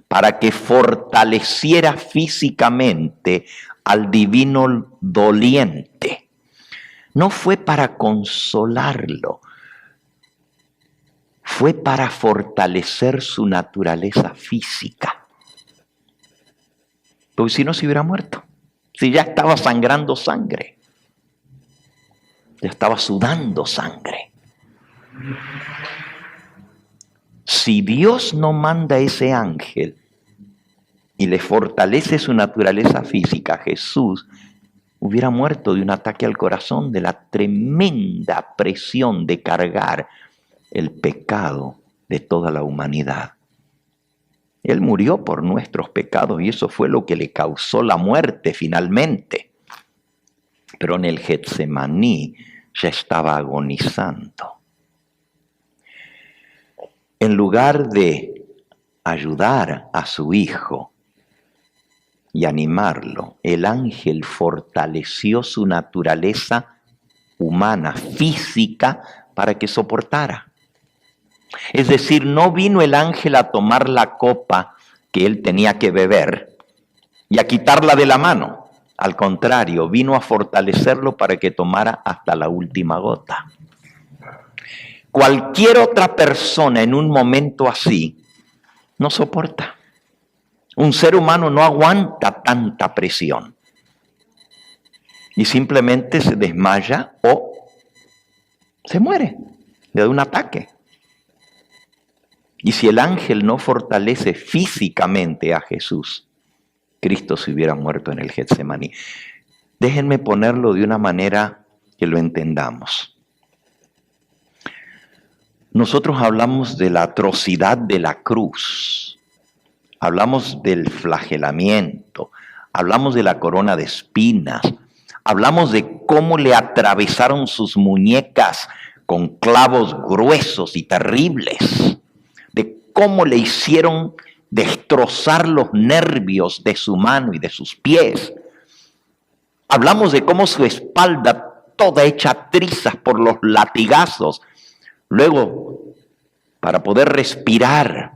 para que fortaleciera físicamente al divino doliente. No fue para consolarlo, fue para fortalecer su naturaleza física. Porque si no, se hubiera muerto. Si ya estaba sangrando sangre. Ya estaba sudando sangre. Si Dios no manda ese ángel y le fortalece su naturaleza física, Jesús hubiera muerto de un ataque al corazón, de la tremenda presión de cargar el pecado de toda la humanidad. Él murió por nuestros pecados y eso fue lo que le causó la muerte finalmente. Pero en el Getsemaní ya estaba agonizando. En lugar de ayudar a su hijo y animarlo, el ángel fortaleció su naturaleza humana, física, para que soportara. Es decir, no vino el ángel a tomar la copa que él tenía que beber y a quitarla de la mano. Al contrario, vino a fortalecerlo para que tomara hasta la última gota. Cualquier otra persona en un momento así no soporta. Un ser humano no aguanta tanta presión y simplemente se desmaya o se muere de un ataque. Y si el ángel no fortalece físicamente a Jesús, Cristo se hubiera muerto en el Getsemaní. Déjenme ponerlo de una manera que lo entendamos. Nosotros hablamos de la atrocidad de la cruz, hablamos del flagelamiento, hablamos de la corona de espinas, hablamos de cómo le atravesaron sus muñecas con clavos gruesos y terribles, de cómo le hicieron destrozar los nervios de su mano y de sus pies. Hablamos de cómo su espalda, toda hecha trizas por los latigazos, luego, para poder respirar,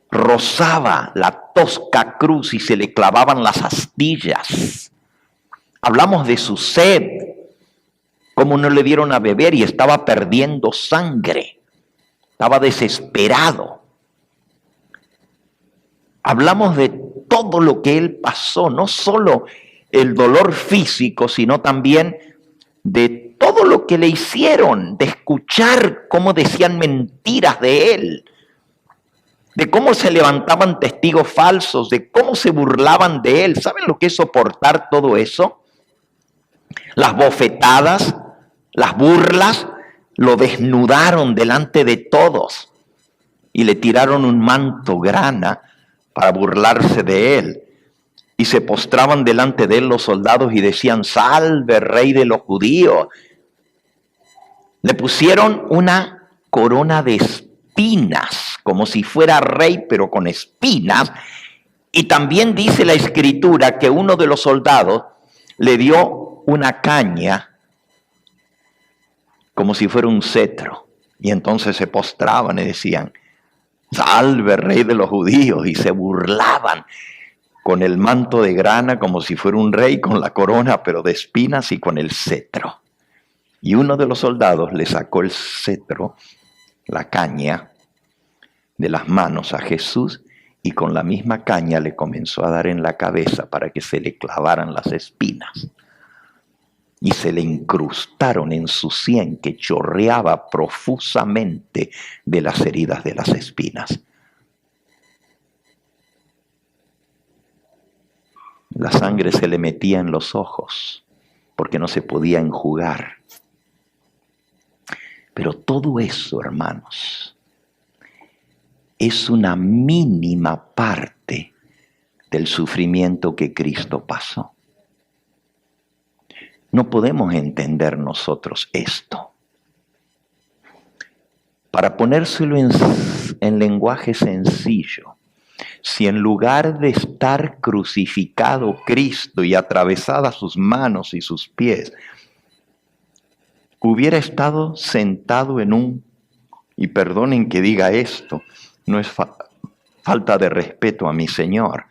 rozaba la tosca cruz y se le clavaban las astillas. Hablamos de su sed, cómo no le dieron a beber y estaba perdiendo sangre, estaba desesperado. Hablamos de todo lo que él pasó, no solo el dolor físico, sino también de todo lo que le hicieron, de escuchar cómo decían mentiras de él, de cómo se levantaban testigos falsos, de cómo se burlaban de él. ¿Saben lo que es soportar todo eso? Las bofetadas, las burlas, lo desnudaron delante de todos y le tiraron un manto grana para burlarse de él. Y se postraban delante de él los soldados y decían: salve, rey de los judíos. Le pusieron una corona de espinas, como si fuera rey, pero con espinas. Y también dice la escritura que uno de los soldados le dio una caña, como si fuera un cetro. Y entonces se postraban y decían: salve, rey de los judíos. Y se burlaban con el manto de grana como si fuera un rey, con la corona pero de espinas y con el cetro. Y uno de los soldados le sacó el cetro, la caña, de las manos a Jesús y con la misma caña le comenzó a dar en la cabeza para que se le clavaran las espinas. Y se le incrustaron en su sien, que chorreaba profusamente de las heridas de las espinas. La sangre se le metía en los ojos porque no se podía enjugar. Pero todo eso, hermanos, es una mínima parte del sufrimiento que Cristo pasó. No podemos entender nosotros esto. Para ponérselo en lenguaje sencillo, si en lugar de estar crucificado Cristo y atravesadas sus manos y sus pies, hubiera estado sentado en un, y perdonen que diga esto, no es falta de respeto a mi Señor,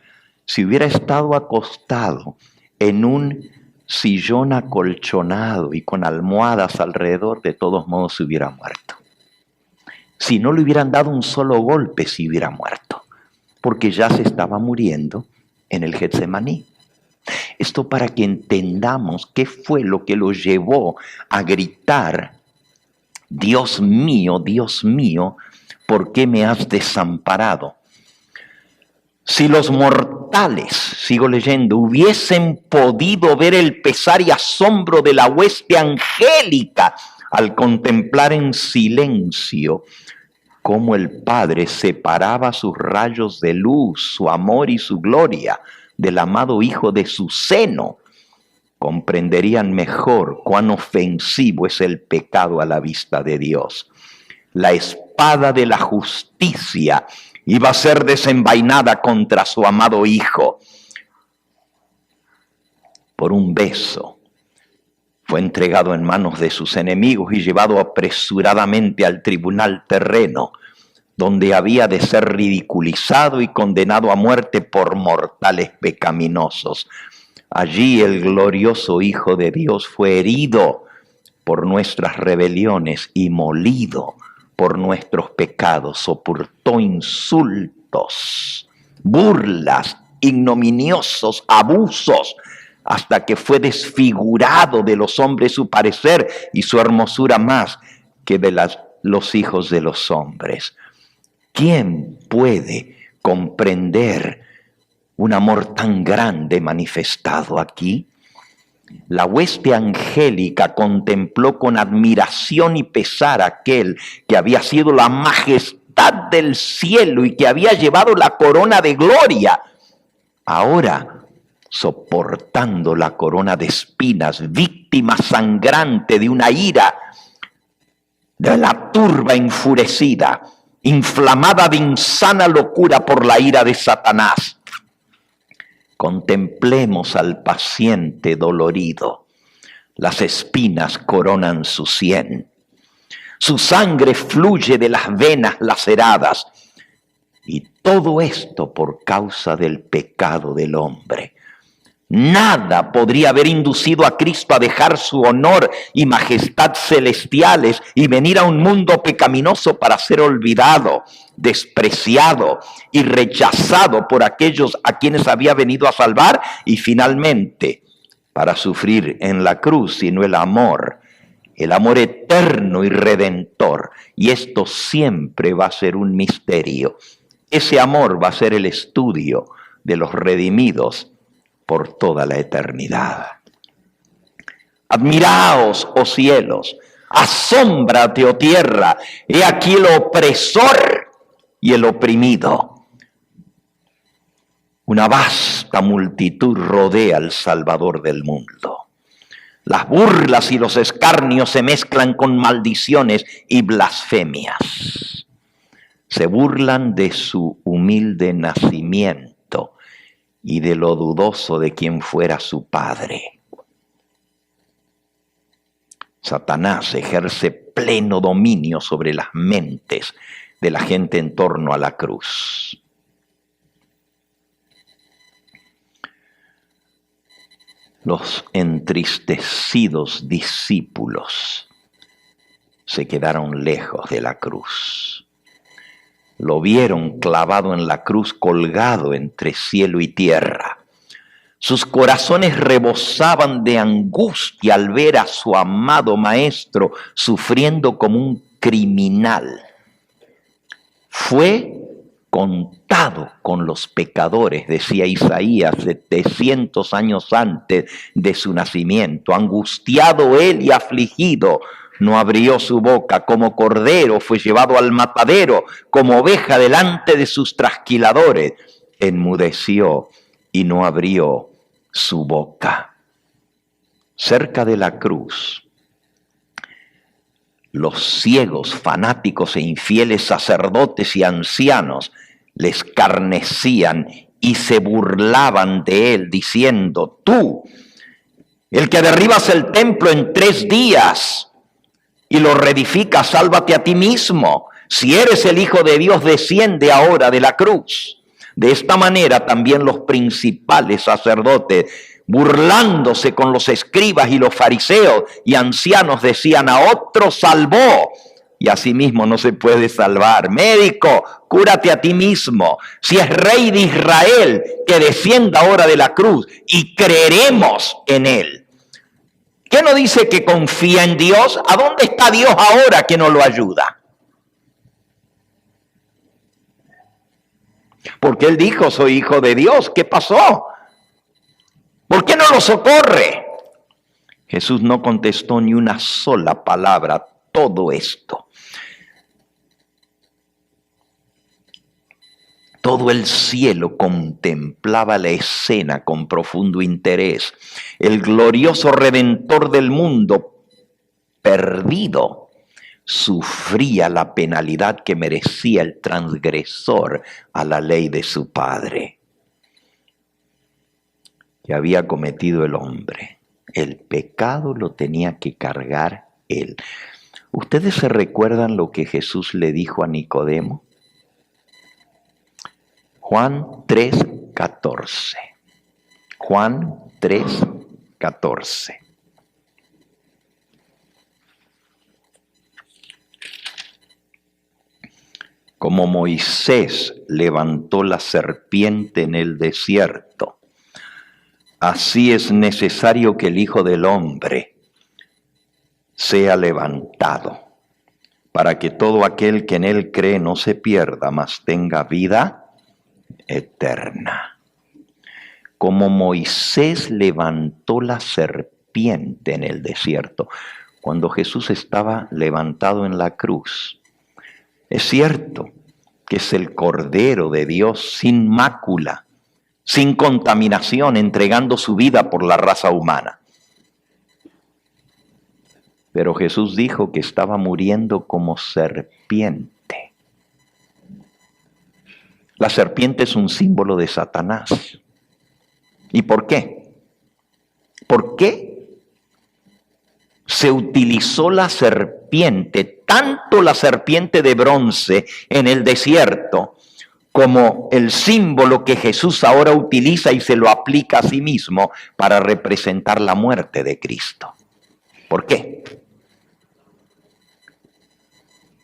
si hubiera estado acostado en un sillón acolchonado y con almohadas alrededor, de todos modos se hubiera muerto. Si no le hubieran dado un solo golpe, se hubiera muerto, porque ya se estaba muriendo en el Getsemaní. Esto para que entendamos qué fue lo que lo llevó a gritar: Dios mío, ¿por qué me has desamparado? Si los mortales, sigo leyendo, hubiesen podido ver el pesar y asombro de la hueste angélica al contemplar en silencio cómo el Padre separaba sus rayos de luz, su amor y su gloria del amado Hijo de su seno, comprenderían mejor cuán ofensivo es el pecado a la vista de Dios. La espada de la justicia iba a ser desenvainada contra su amado Hijo. Por un beso fue entregado en manos de sus enemigos y llevado apresuradamente al tribunal terreno, donde había de ser ridiculizado y condenado a muerte por mortales pecaminosos. Allí el glorioso Hijo de Dios fue herido por nuestras rebeliones y molido por nuestros pecados. Soportó insultos, burlas, ignominiosos abusos, hasta que fue desfigurado de los hombres su parecer y su hermosura más que de los hijos de los hombres. ¿Quién puede comprender un amor tan grande manifestado aquí? La hueste angélica contempló con admiración y pesar aquel que había sido la majestad del cielo y que había llevado la corona de gloria. Ahora, soportando la corona de espinas, víctima sangrante de una ira, de la turba enfurecida, inflamada de insana locura por la ira de Satanás. Contemplemos al paciente dolorido. Las espinas coronan su sien. Su sangre fluye de las venas laceradas. Y todo esto por causa del pecado del hombre. Nada podría haber inducido a Cristo a dejar su honor y majestad celestiales y venir a un mundo pecaminoso para ser olvidado, despreciado y rechazado por aquellos a quienes había venido a salvar y finalmente para sufrir en la cruz, sino el amor eterno y redentor. Y esto siempre va a ser un misterio. Ese amor va a ser el estudio de los redimidos por toda la eternidad. Admiraos, oh cielos, asómbrate, oh tierra, he aquí el opresor y el oprimido. Una vasta multitud rodea al Salvador del mundo. Las burlas y los escarnios se mezclan con maldiciones y blasfemias. Se burlan de su humilde nacimiento y de lo dudoso de quien fuera su padre. Satanás ejerce pleno dominio sobre las mentes de la gente en torno a la cruz. Los entristecidos discípulos se quedaron lejos de la cruz. Lo vieron clavado en la cruz, colgado entre cielo y tierra. Sus corazones rebosaban de angustia al ver a su amado maestro sufriendo como un criminal. Fue contado con los pecadores, decía Isaías 700 años antes de su nacimiento. Angustiado él y afligido, no abrió su boca. Como cordero fue llevado al matadero, como oveja delante de sus trasquiladores. Enmudeció y no abrió su boca. Cerca de la cruz, los ciegos, fanáticos e infieles sacerdotes y ancianos le escarnecían y se burlaban de él, diciendo: tú, el que derribas el templo en 3 días y lo reedificas, sálvate a ti mismo. Si eres el Hijo de Dios, desciende ahora de la cruz. De esta manera también los principales sacerdotes, burlándose con los escribas y los fariseos y ancianos, decían: a otro salvó y a sí mismo no se puede salvar. Médico, cúrate a ti mismo. Si es Rey de Israel, que descienda ahora de la cruz y creeremos en él. ¿Qué no dice que confía en Dios? ¿A dónde está Dios ahora que no lo ayuda? Porque él dijo, soy hijo de Dios. ¿Qué pasó? ¿Por qué no lo socorre? Jesús no contestó ni una sola palabra a todo esto. Todo el cielo contemplaba la escena con profundo interés. El glorioso Redentor del mundo perdido sufría la penalidad que merecía el transgresor a la ley de su Padre, que había cometido el hombre. El pecado lo tenía que cargar él. ¿Ustedes se recuerdan lo que Jesús le dijo a Nicodemo? Juan 3:14. Juan 3:14. Como Moisés levantó la serpiente en el desierto, así es necesario que el Hijo del Hombre sea levantado, para que todo aquel que en él cree no se pierda, mas tenga vida eterna. Como Moisés levantó la serpiente en el desierto, cuando Jesús estaba levantado en la cruz. Es cierto que es el Cordero de Dios sin mácula, sin contaminación, entregando su vida por la raza humana. Pero Jesús dijo que estaba muriendo como serpiente. La serpiente es un símbolo de Satanás. ¿Y por qué? ¿Por qué se utilizó la serpiente, tanto la serpiente de bronce en el desierto, como el símbolo que Jesús ahora utiliza y se lo aplica a sí mismo para representar la muerte de Cristo? ¿Por qué?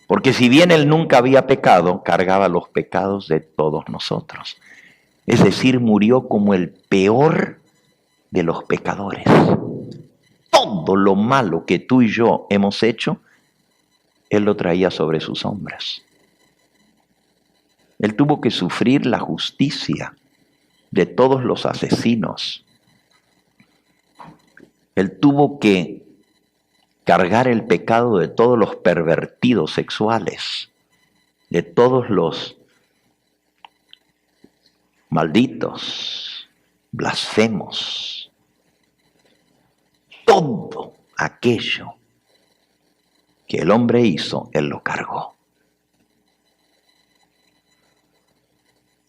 Porque si bien él nunca había pecado, cargaba los pecados de todos nosotros. Es decir, murió como el peor de los pecadores. Todo lo malo que tú y yo hemos hecho, él lo traía sobre sus hombros. Él tuvo que sufrir la justicia de todos los asesinos. Él tuvo que cargar el pecado de todos los pervertidos sexuales, de todos los malditos, blasfemos. Todo aquello que el hombre hizo, él lo cargó.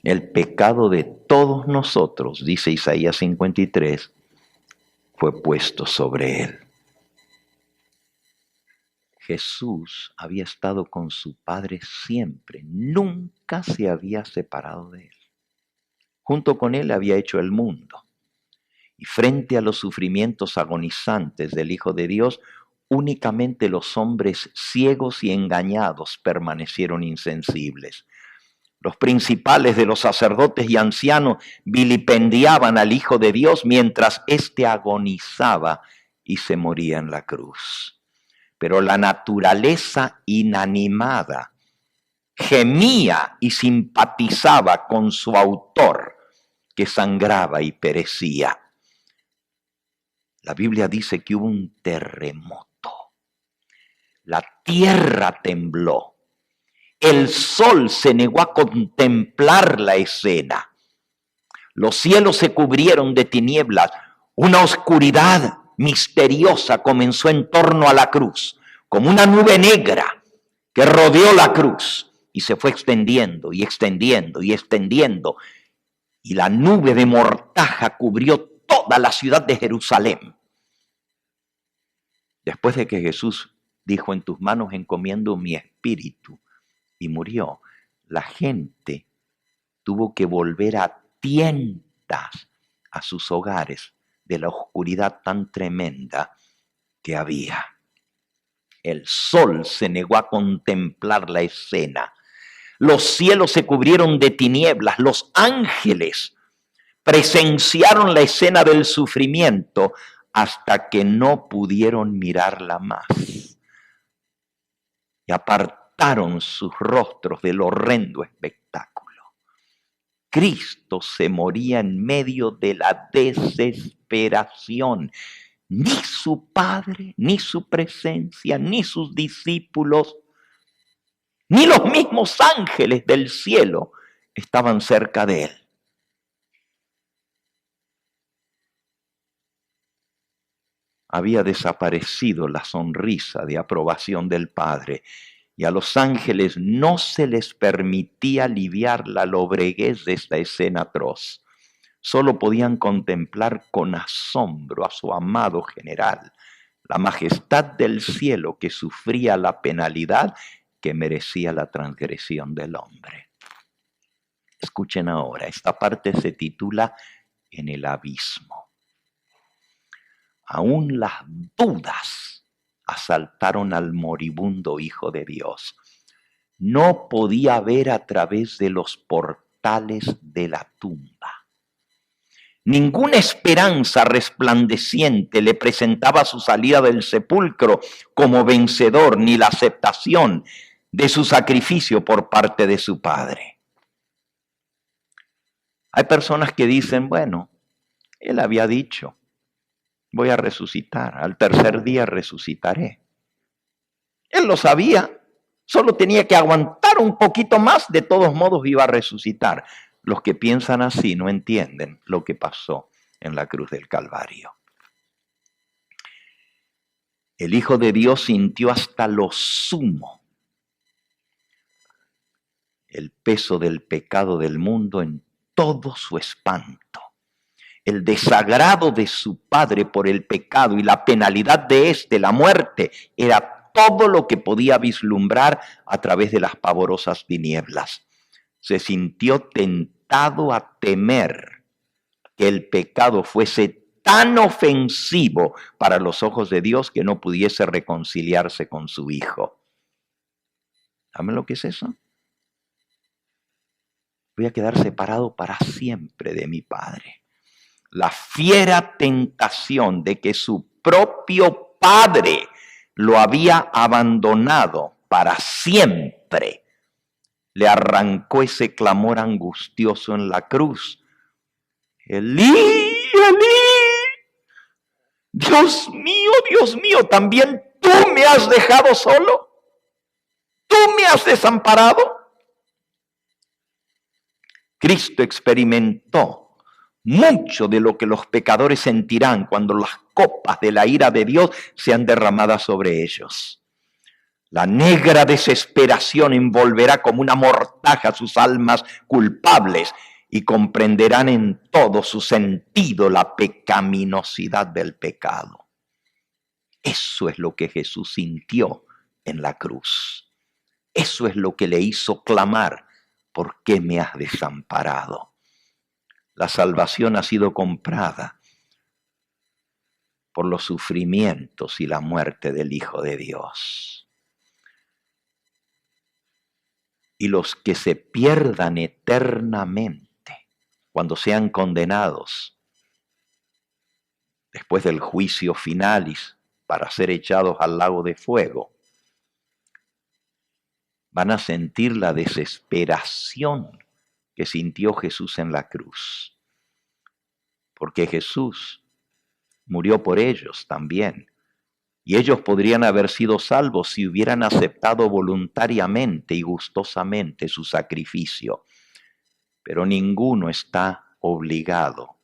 El pecado de todos nosotros, dice Isaías 53, fue puesto sobre él. Jesús había estado con su Padre siempre, nunca se había separado de él. Junto con él había hecho el mundo. Y frente a los sufrimientos agonizantes del Hijo de Dios, únicamente los hombres ciegos y engañados permanecieron insensibles. Los principales de los sacerdotes y ancianos vilipendiaban al Hijo de Dios mientras éste agonizaba y se moría en la cruz. Pero la naturaleza inanimada gemía y simpatizaba con su autor, que sangraba y perecía. La Biblia dice que hubo un terremoto. La tierra tembló. El sol se negó a contemplar la escena. Los cielos se cubrieron de tinieblas. Una oscuridad misteriosa comenzó en torno a la cruz, como una nube negra que rodeó la cruz y se fue extendiendo y extendiendo y extendiendo. Y la nube de mortaja cubrió toda la ciudad de Jerusalén. Después de que Jesús dijo, en tus manos encomiendo mi espíritu, y murió, la gente tuvo que volver a tientas a sus hogares de la oscuridad tan tremenda que había. El sol se negó a contemplar la escena. Los cielos se cubrieron de tinieblas. Los ángeles presenciaron la escena del sufrimiento hasta que no pudieron mirarla más. Y apartaron sus rostros del horrendo espectáculo. Cristo se moría en medio de la desesperación. Ni su Padre, ni su presencia, ni sus discípulos, ni los mismos ángeles del cielo estaban cerca de él. Había desaparecido la sonrisa de aprobación del Padre, y a los ángeles no se les permitía aliviar la lobreguez de esta escena atroz. Solo podían contemplar con asombro a su amado general, la majestad del cielo que sufría la penalidad que merecía la transgresión del hombre. Escuchen ahora, esta parte se titula En el abismo. Aún las dudas asaltaron al moribundo Hijo de Dios. No podía ver a través de los portales de la tumba. Ninguna esperanza resplandeciente le presentaba su salida del sepulcro como vencedor, ni la aceptación de su sacrificio por parte de su Padre. Hay personas que dicen, bueno, él había dicho, voy a resucitar, al tercer día resucitaré. Él lo sabía, solo tenía que aguantar un poquito más, de todos modos iba a resucitar. Los que piensan así no entienden lo que pasó en la cruz del Calvario. El Hijo de Dios sintió hasta lo sumo el peso del pecado del mundo en todo su espanto. El desagrado de su Padre por el pecado y la penalidad de éste, la muerte, era todo lo que podía vislumbrar a través de las pavorosas tinieblas. Se sintió tentado a temer que el pecado fuese tan ofensivo para los ojos de Dios que no pudiese reconciliarse con su Hijo. ¿Saben lo que es eso? Voy a quedar separado para siempre de mi Padre. La fiera tentación de que su propio Padre lo había abandonado para siempre le arrancó ese clamor angustioso en la cruz. Elí, Elí, Dios mío, ¿también tú me has dejado solo? ¿Tú me has desamparado? Cristo experimentó mucho de lo que los pecadores sentirán cuando las copas de la ira de Dios sean derramadas sobre ellos. La negra desesperación envolverá como una mortaja sus almas culpables y comprenderán en todo su sentido la pecaminosidad del pecado. Eso es lo que Jesús sintió en la cruz. Eso es lo que le hizo clamar, ¿por qué me has desamparado? La salvación ha sido comprada por los sufrimientos y la muerte del Hijo de Dios. Y los que se pierdan eternamente cuando sean condenados después del juicio final y para ser echados al lago de fuego, van a sentir la desesperación que sintió Jesús en la cruz. Porque Jesús murió por ellos también. Y ellos podrían haber sido salvos si hubieran aceptado voluntariamente y gustosamente su sacrificio. Pero ninguno está obligado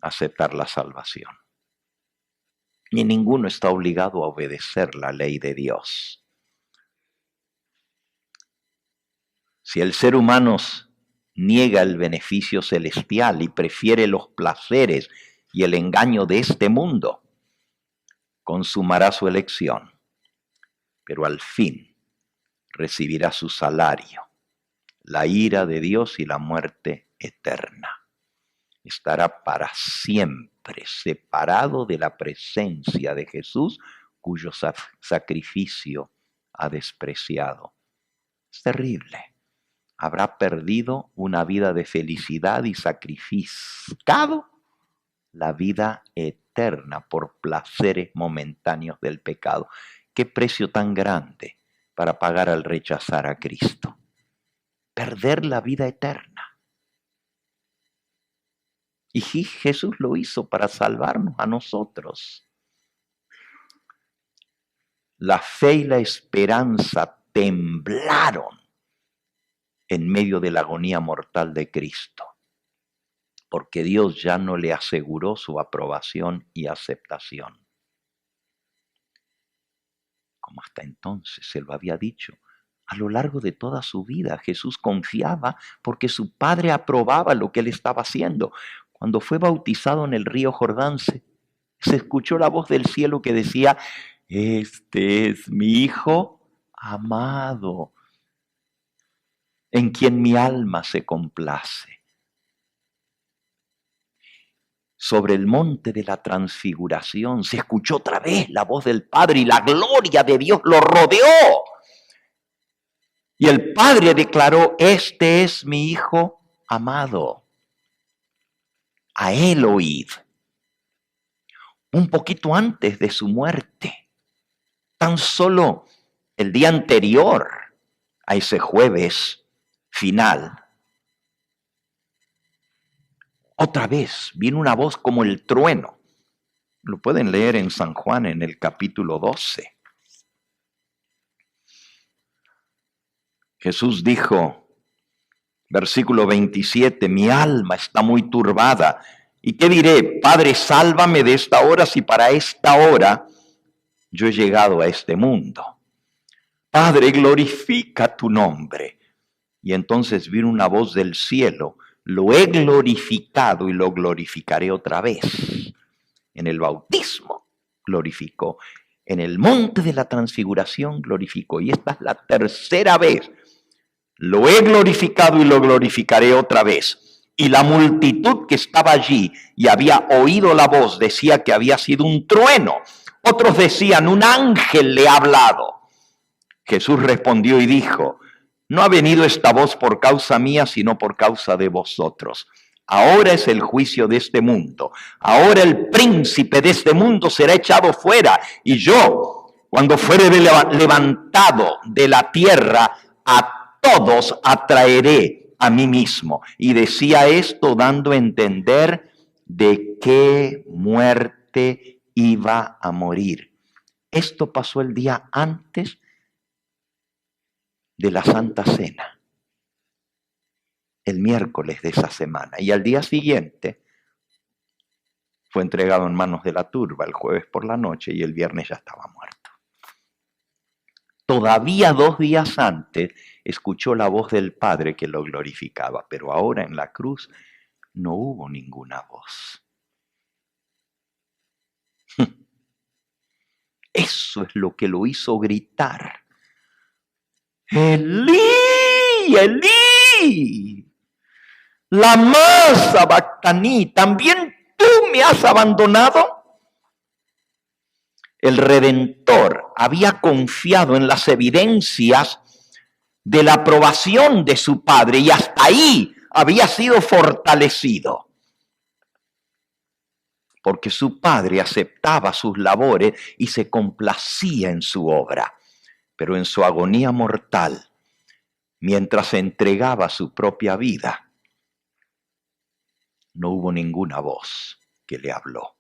a aceptar la salvación. Ni ninguno está obligado a obedecer la ley de Dios. Si el ser humano niega el beneficio celestial y prefiere los placeres y el engaño de este mundo, consumará su elección, pero al fin recibirá su salario, la ira de Dios y la muerte eterna. Estará para siempre separado de la presencia de Jesús, cuyo sacrificio ha despreciado. Es terrible. Habrá perdido una vida de felicidad y sacrificado la vida eterna por placeres momentáneos del pecado. ¿Qué precio tan grande para pagar al rechazar a Cristo? Perder la vida eterna. Y Jesús lo hizo para salvarnos a nosotros. La fe y la esperanza temblaron en medio de la agonía mortal de Cristo, porque Dios ya no le aseguró su aprobación y aceptación, como hasta entonces se lo había dicho. A lo largo de toda su vida, Jesús confiaba porque su Padre aprobaba lo que él estaba haciendo. Cuando fue bautizado en el río Jordán, se escuchó la voz del cielo que decía: este es mi Hijo amado, en quien mi alma se complace. Sobre el monte de la transfiguración se escuchó otra vez la voz del Padre y la gloria de Dios lo rodeó. Y el Padre declaró: este es mi Hijo amado, a él oíd. Un poquito antes de su muerte, tan solo el día anterior a ese jueves final, otra vez vino una voz como el trueno. Lo pueden leer en San Juan en el capítulo 12. Jesús dijo, versículo 27, mi alma está muy turbada. ¿Y qué diré? Padre, sálvame de esta hora, si para esta hora yo he llegado a este mundo. Padre, glorifica tu nombre. Y entonces vino una voz del cielo: lo he glorificado y lo glorificaré otra vez. En el bautismo glorificó, en el monte de la transfiguración glorificó, y esta es la tercera vez. Lo he glorificado y lo glorificaré otra vez. Y la multitud que estaba allí y había oído la voz decía que había sido un trueno. Otros decían: un ángel le ha hablado. Jesús respondió y dijo: no ha venido esta voz por causa mía, sino por causa de vosotros. Ahora es el juicio de este mundo. Ahora el príncipe de este mundo será echado fuera. Y yo, cuando fuere levantado de la tierra, a todos atraeré a mí mismo. Y decía esto dando a entender de qué muerte iba a morir. Esto pasó el día antes de la Santa Cena, el miércoles de esa semana. Y al día siguiente fue entregado en manos de la turba, el jueves por la noche, y el viernes ya estaba muerto. Todavía 2 días antes escuchó la voz del Padre que lo glorificaba, pero ahora en la cruz no hubo ninguna voz. Eso es lo que lo hizo gritar: Elí, Elí, lama sabactaní, ¿también tú me has abandonado? El Redentor había confiado en las evidencias de la aprobación de su Padre y hasta ahí había sido fortalecido, porque su Padre aceptaba sus labores y se complacía en su obra. Pero en su agonía mortal, mientras entregaba su propia vida, no hubo ninguna voz que le habló.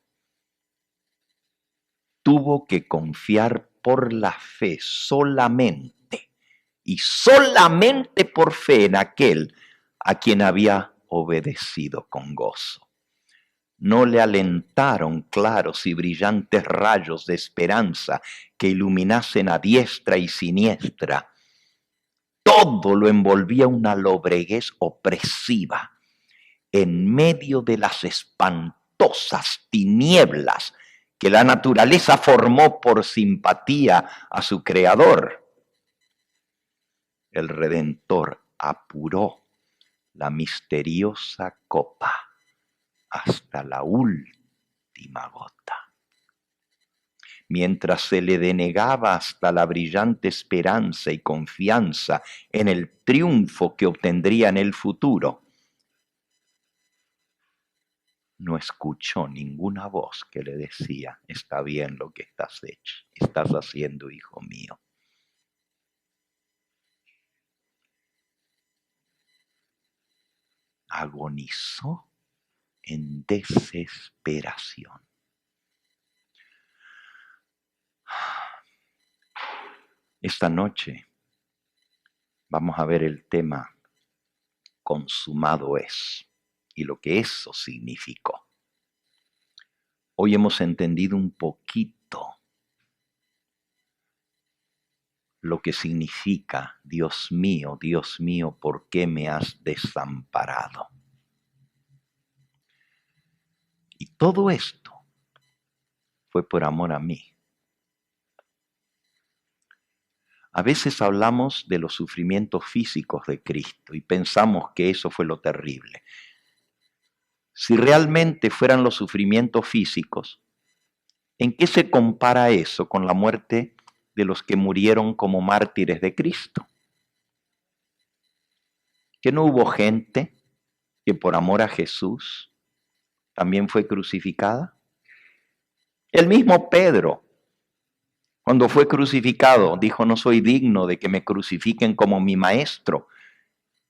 Tuvo que confiar por la fe solamente, y solamente por fe en aquel a quien había obedecido con gozo. No le alentaron claros y brillantes rayos de esperanza que iluminasen a diestra y siniestra. Todo lo envolvía una lobreguez opresiva. En medio de las espantosas tinieblas que la naturaleza formó por simpatía a su creador, el Redentor apuró la misteriosa copa hasta la última gota. Mientras se le denegaba hasta la brillante esperanza y confianza en el triunfo que obtendría en el futuro, no escuchó ninguna voz que le decía: está bien lo que estás haciendo, hijo mío. Agonizó en desesperación. Esta noche vamos a ver el tema consumado es y lo que eso significó. Hoy hemos entendido un poquito lo que significa, Dios mío, ¿por qué me has desamparado? Y todo esto fue por amor a mí. A veces hablamos de los sufrimientos físicos de Cristo y pensamos que eso fue lo terrible. Si realmente fueran los sufrimientos físicos, ¿en qué se compara eso con la muerte de los que murieron como mártires de Cristo? ¿Que no hubo gente que por amor a Jesús también fue crucificada? El mismo Pedro, cuando fue crucificado, dijo: no soy digno de que me crucifiquen como mi maestro,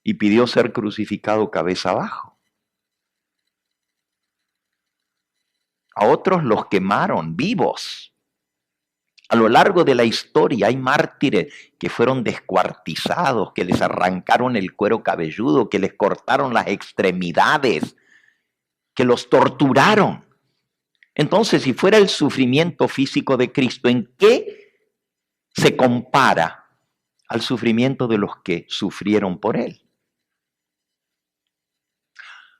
y pidió ser crucificado cabeza abajo. A otros los quemaron vivos. A lo largo de la historia hay mártires que fueron descuartizados, que les arrancaron el cuero cabelludo, que les cortaron las extremidades, que los torturaron. Entonces, si fuera el sufrimiento físico de Cristo, ¿en qué se compara al sufrimiento de los que sufrieron por Él?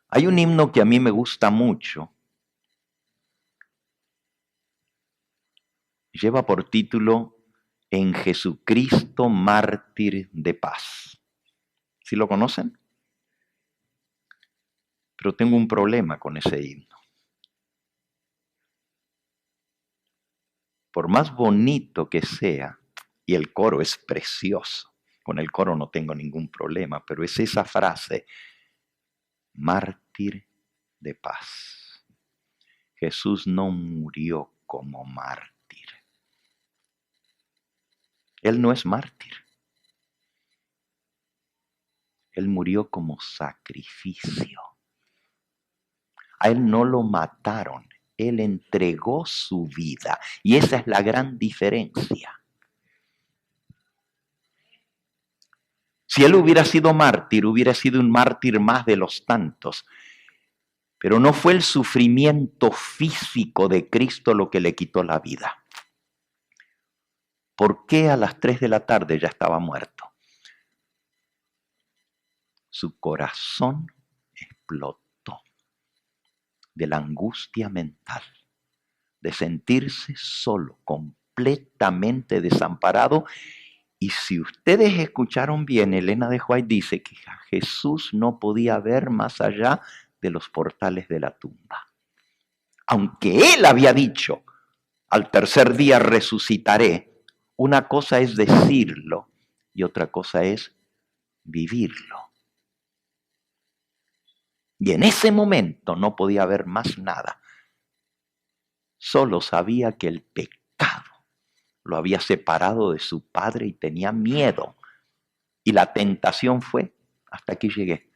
Hay un himno que a mí me gusta mucho. Lleva por título En Jesucristo, mártir de paz. ¿Sí lo conocen? Pero tengo un problema con ese himno. Por más bonito que sea, y el coro es precioso, con el coro no tengo ningún problema, pero es esa frase, mártir de paz. Jesús no murió como mártir. Él no es mártir. Él murió como sacrificio. A Él no lo mataron. Él entregó su vida. Y esa es la gran diferencia. Si Él hubiera sido mártir, hubiera sido un mártir más de los tantos. Pero no fue el sufrimiento físico de Cristo lo que le quitó la vida. ¿Por qué a las 3 de la tarde ya estaba muerto? Su corazón explotó de la angustia mental, de sentirse solo, completamente desamparado. Y si ustedes escucharon bien, Elena de White dice que Jesús no podía ver más allá de los portales de la tumba. Aunque Él había dicho, al tercer día resucitaré, una cosa es decirlo y otra cosa es vivirlo. Y en ese momento no podía ver más nada. Solo sabía que el pecado lo había separado de su padre y tenía miedo. Y la tentación fue, hasta aquí llegué.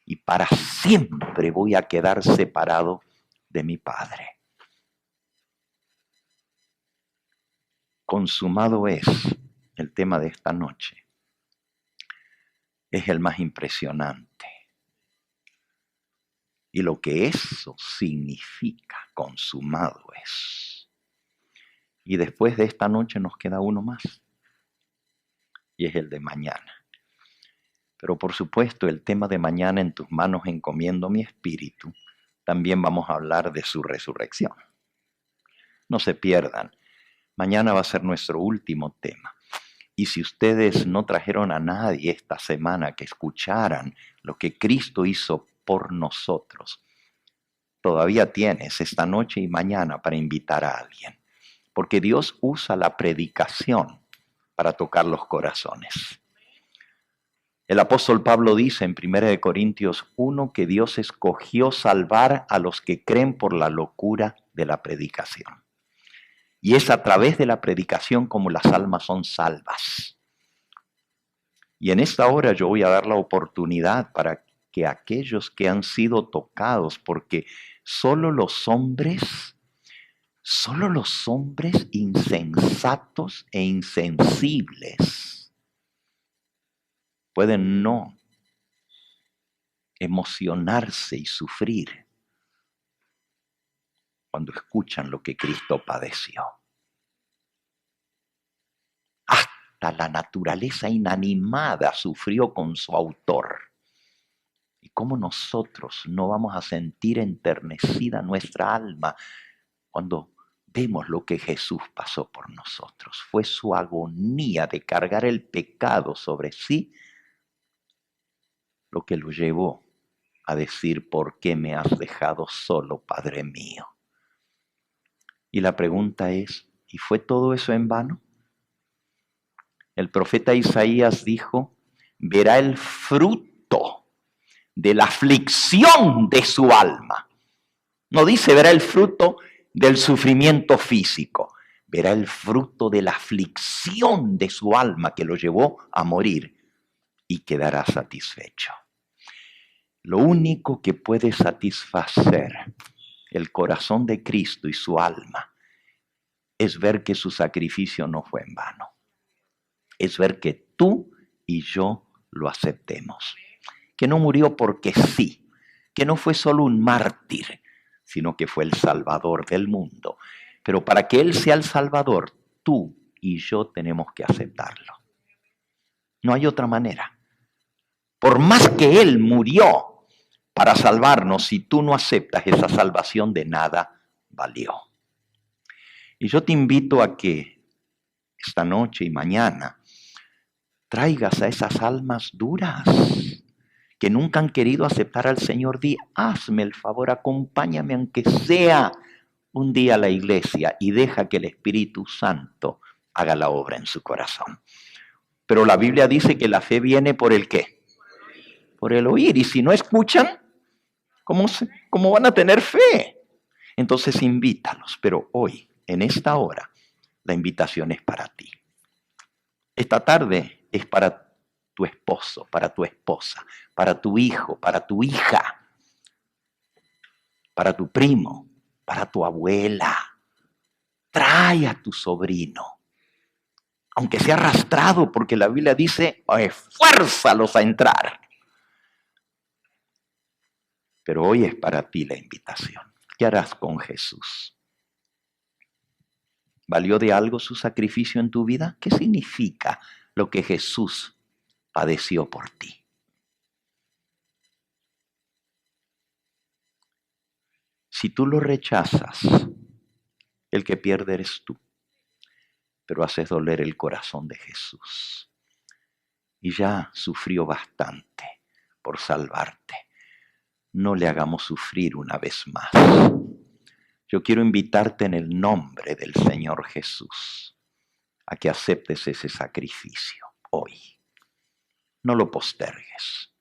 Y para siempre voy a quedar separado de mi padre. Consumado es el tema de esta noche. Es el más impresionante. Y lo que eso significa, consumado es. Y después de esta noche nos queda uno más. Y es el de mañana. Pero por supuesto, el tema de mañana, en tus manos encomiendo mi espíritu, también vamos a hablar de su resurrección. No se pierdan. Mañana va a ser nuestro último tema. Y si ustedes no trajeron a nadie esta semana que escucharan lo que Cristo hizo por nosotros, todavía tienes esta noche y mañana para invitar a alguien. Porque Dios usa la predicación para tocar los corazones. El apóstol Pablo dice en 1 Corintios 1 que Dios escogió salvar a los que creen por la locura de la predicación. Y es a través de la predicación como las almas son salvas. Y en esta hora yo voy a dar la oportunidad para que aquellos que han sido tocados, porque solo los hombres insensatos e insensibles pueden no emocionarse y sufrir cuando escuchan lo que Cristo padeció. Hasta la naturaleza inanimada sufrió con su autor. ¿Y cómo nosotros no vamos a sentir enternecida nuestra alma cuando vemos lo que Jesús pasó por nosotros? Fue su agonía de cargar el pecado sobre sí lo que lo llevó a decir: ¿por qué me has dejado solo, Padre mío? Y la pregunta es, ¿y fue todo eso en vano? El profeta Isaías dijo: verá el fruto de la aflicción de su alma. No dice verá el fruto del sufrimiento físico, verá el fruto de la aflicción de su alma que lo llevó a morir y quedará satisfecho. Lo único que puede satisfacer el corazón de Cristo y su alma es ver que su sacrificio no fue en vano. Es ver que tú y yo lo aceptemos. Que no murió porque sí, que no fue solo un mártir, sino que fue el Salvador del mundo. Pero para que Él sea el Salvador, tú y yo tenemos que aceptarlo. No hay otra manera. Por más que Él murió para salvarnos, si tú no aceptas esa salvación, de nada valió. Y yo te invito a que esta noche y mañana traigas a esas almas duras que nunca han querido aceptar al Señor. Di: hazme el favor, acompáñame aunque sea un día a la iglesia y deja que el Espíritu Santo haga la obra en su corazón. Pero la Biblia dice que la fe viene por el ¿qué? Por el oír. Y si no escuchan, ¿cómo van a tener fe? Entonces invítalos. Pero hoy, en esta hora, la invitación es para ti. Esta tarde es para tu esposo, para tu esposa, para tu hijo, para tu hija, para tu primo, para tu abuela. Trae a tu sobrino, aunque sea arrastrado, porque la Biblia dice: esfuérzalos a entrar. Pero hoy es para ti la invitación. ¿Qué harás con Jesús? ¿Valió de algo su sacrificio en tu vida? ¿Qué significa lo que Jesús padeció por ti? Si tú lo rechazas, el que pierde eres tú, pero haces doler el corazón de Jesús. Y ya sufrió bastante por salvarte. No le hagamos sufrir una vez más. Yo quiero invitarte en el nombre del Señor Jesús a que aceptes ese sacrificio hoy. No lo postergues.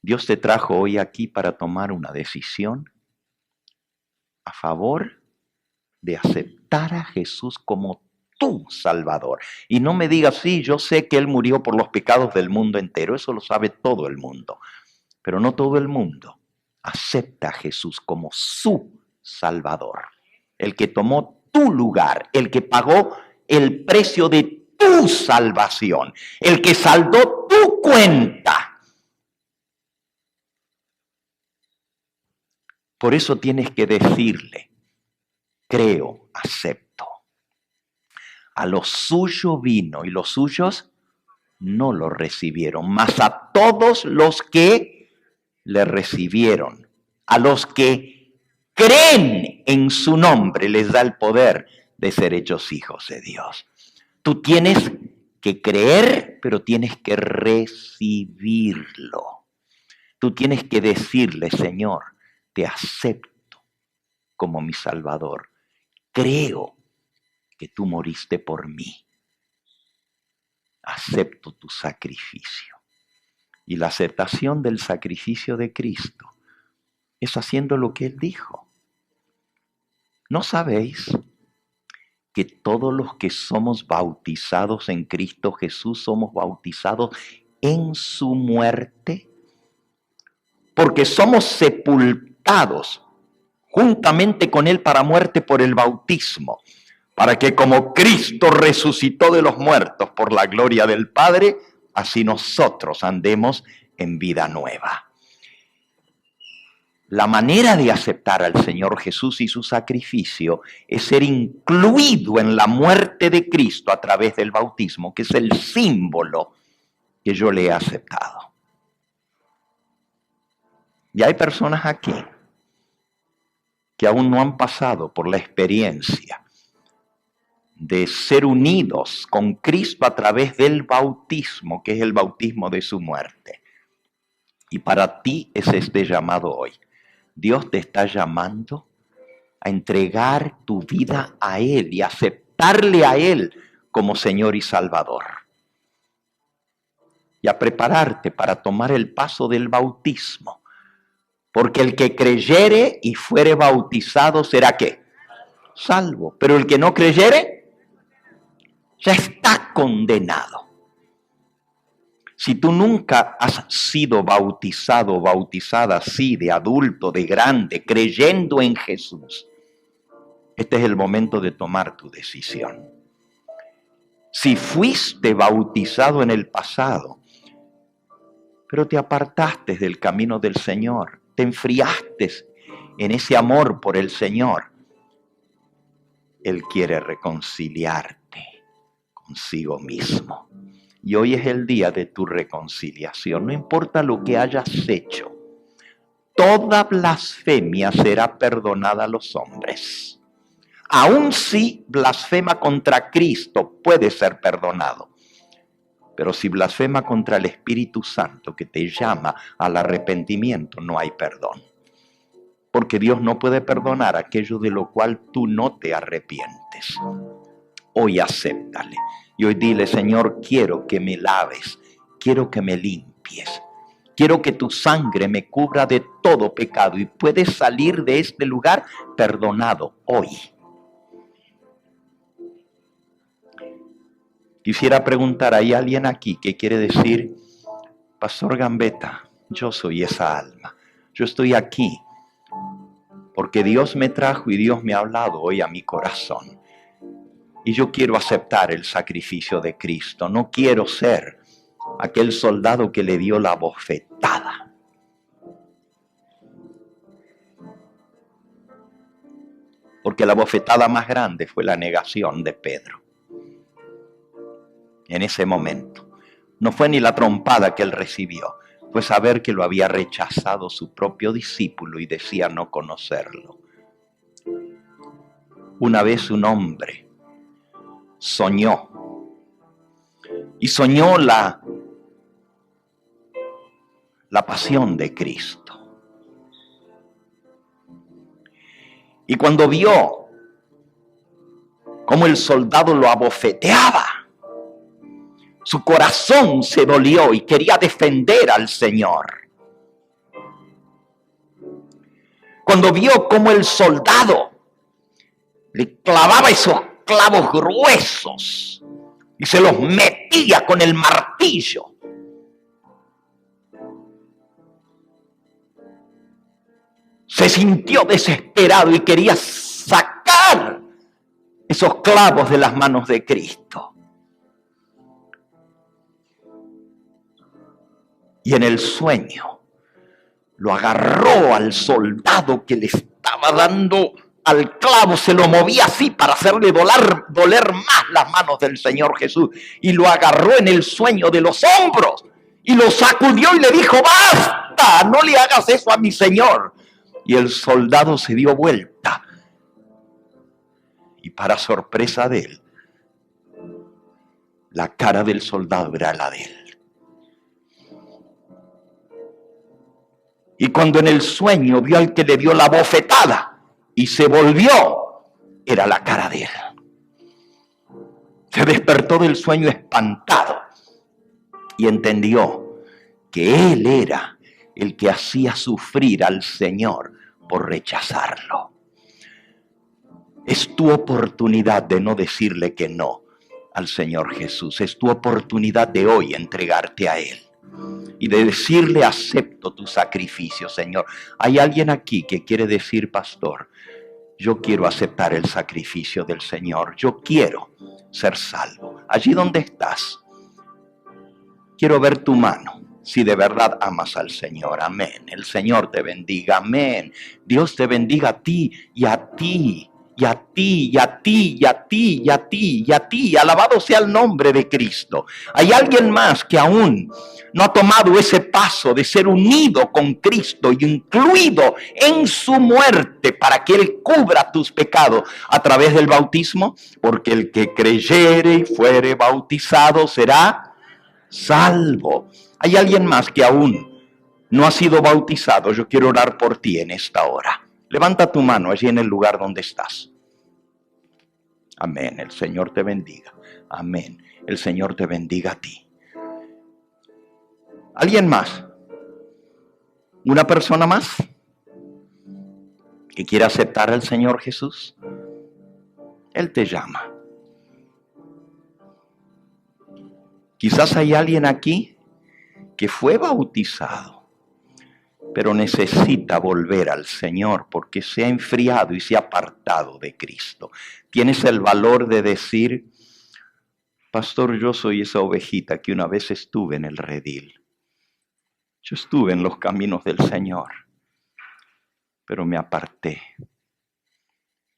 Dios te trajo hoy aquí para tomar una decisión a favor de aceptar a Jesús como tu Salvador. Y no me digas: sí, yo sé que Él murió por los pecados del mundo entero. Eso lo sabe todo el mundo. Pero no todo el mundo acepta a Jesús como su Salvador. El que tomó tu lugar, el que pagó el precio de tu salvación, el que saldó tu cuenta. Por eso tienes que decirle: creo, acepto. A los suyos vino y los suyos no lo recibieron, mas a todos los que le recibieron, a los que creen en su nombre, les da el poder de ser hechos hijos de Dios. Tú tienes que creer, pero tienes que recibirlo. Tú tienes que decirle: Señor, te acepto como mi Salvador. Creo que tú moriste por mí. Acepto tu sacrificio. Y la aceptación del sacrificio de Cristo es haciendo lo que Él dijo. ¿No sabéis que todos los que somos bautizados en Cristo Jesús somos bautizados en su muerte? porque somos sepultados juntamente con Él para muerte por el bautismo, para que como Cristo resucitó de los muertos por la gloria del Padre, así nosotros andemos en vida nueva. La manera de aceptar al Señor Jesús y su sacrificio es ser incluido en la muerte de Cristo a través del bautismo, que es el símbolo que yo le he aceptado. Y hay personas aquí que aún no han pasado por la experiencia de ser unidos con Cristo a través del bautismo, que es el bautismo de su muerte. Y para ti es este llamado hoy. Dios te está llamando a entregar tu vida a Él y aceptarle a Él como Señor y Salvador. Y a prepararte para tomar el paso del bautismo. Porque el que creyere y fuere bautizado será ¿qué? Salvo. Pero el que no creyere ya está condenado. Si tú nunca has sido bautizado o bautizada así, de adulto, de grande, creyendo en Jesús, este es el momento de tomar tu decisión. Si fuiste bautizado en el pasado, pero te apartaste del camino del Señor, te enfriaste en ese amor por el Señor, Él quiere reconciliarte consigo mismo. Y hoy es el día de tu reconciliación. No importa lo que hayas hecho, toda blasfemia será perdonada a los hombres. Aun si blasfema contra Cristo, puede ser perdonado. Pero si blasfema contra el Espíritu Santo que te llama al arrepentimiento, no hay perdón. Porque Dios no puede perdonar aquello de lo cual tú no te arrepientes. Hoy acéptale. Y hoy dile, Señor, quiero que me laves, quiero que me limpies. Quiero que tu sangre me cubra de todo pecado y puedes salir de este lugar perdonado hoy. Quisiera preguntar, ¿hay alguien aquí que quiere decir, Pastor Gambetta, yo soy esa alma? Yo estoy aquí porque Dios me trajo y Dios me ha hablado hoy a mi corazón. Y yo quiero aceptar el sacrificio de Cristo. No quiero ser aquel soldado que le dio la bofetada. Porque la bofetada más grande fue la negación de Pedro. En ese momento. No fue ni la trompada que él recibió. Fue saber que lo había rechazado su propio discípulo y decía no conocerlo. Una vez un hombre soñó. Y soñó la pasión de Cristo. Y cuando vio cómo el soldado lo abofeteaba, su corazón se dolió y quería defender al Señor. Cuando vio cómo el soldado le clavaba esos clavos gruesos y se los metía con el martillo, se sintió desesperado y quería sacar esos clavos de las manos de Cristo. Y en el sueño lo agarró al soldado que le estaba dando al clavo, se lo movía así para hacerle doler más las manos del Señor Jesús. Y lo agarró en el sueño de los hombros y lo sacudió y le dijo, basta, no le hagas eso a mi Señor. Y el soldado se dio vuelta. Y para sorpresa de él, la cara del soldado era la de él. Y cuando en el sueño vio al que le dio la bofetada y se volvió, era la cara de él. Se despertó del sueño espantado y entendió que él era el que hacía sufrir al Señor por rechazarlo. Es tu oportunidad de no decirle que no al Señor Jesús. Es tu oportunidad de hoy entregarte a Él. y de decirle: acepto tu sacrificio, Señor. Hay alguien aquí que quiere decir: pastor, yo quiero aceptar el sacrificio del Señor, yo quiero ser salvo. Allí donde estás, quiero ver tu mano, si de verdad amas al Señor. Amén. El Señor te bendiga. Amén. Dios te bendiga a ti y a ti. Y a ti, y a ti, y a ti, y a ti, y a ti. Alabado sea el nombre de Cristo. Hay alguien más que aún no ha tomado ese paso de ser unido con Cristo y incluido en su muerte para que Él cubra tus pecados a través del bautismo. Porque el que creyere y fuere bautizado será salvo. Hay alguien más que aún no ha sido bautizado. Yo quiero orar por ti en esta hora. Levanta tu mano allí en el lugar donde estás. Amén. El Señor te bendiga. Amén. El Señor te bendiga a ti. ¿Alguien más? ¿Una persona más que quiera aceptar al Señor Jesús? Él te llama. Quizás hay alguien aquí que fue bautizado, pero necesita volver al Señor porque se ha enfriado y se ha apartado de Cristo. Tienes el valor de decir: pastor, yo soy esa ovejita que una vez estuve en el redil. Yo estuve en los caminos del Señor, pero me aparté.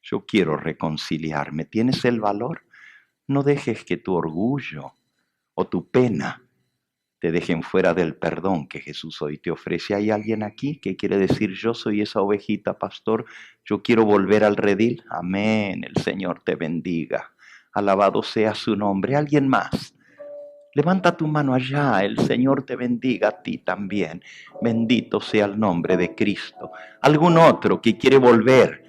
Yo quiero reconciliarme. ¿Tienes el valor? No dejes que tu orgullo o tu pena te dejen fuera del perdón que Jesús hoy te ofrece. ¿Hay alguien aquí que quiere decir: yo soy esa ovejita, pastor, yo quiero volver al redil? Amén. El Señor te bendiga. Alabado sea su nombre. ¿Alguien más? Levanta tu mano allá. El Señor te bendiga a ti también. Bendito sea el nombre de Cristo. ¿Algún otro que quiere volver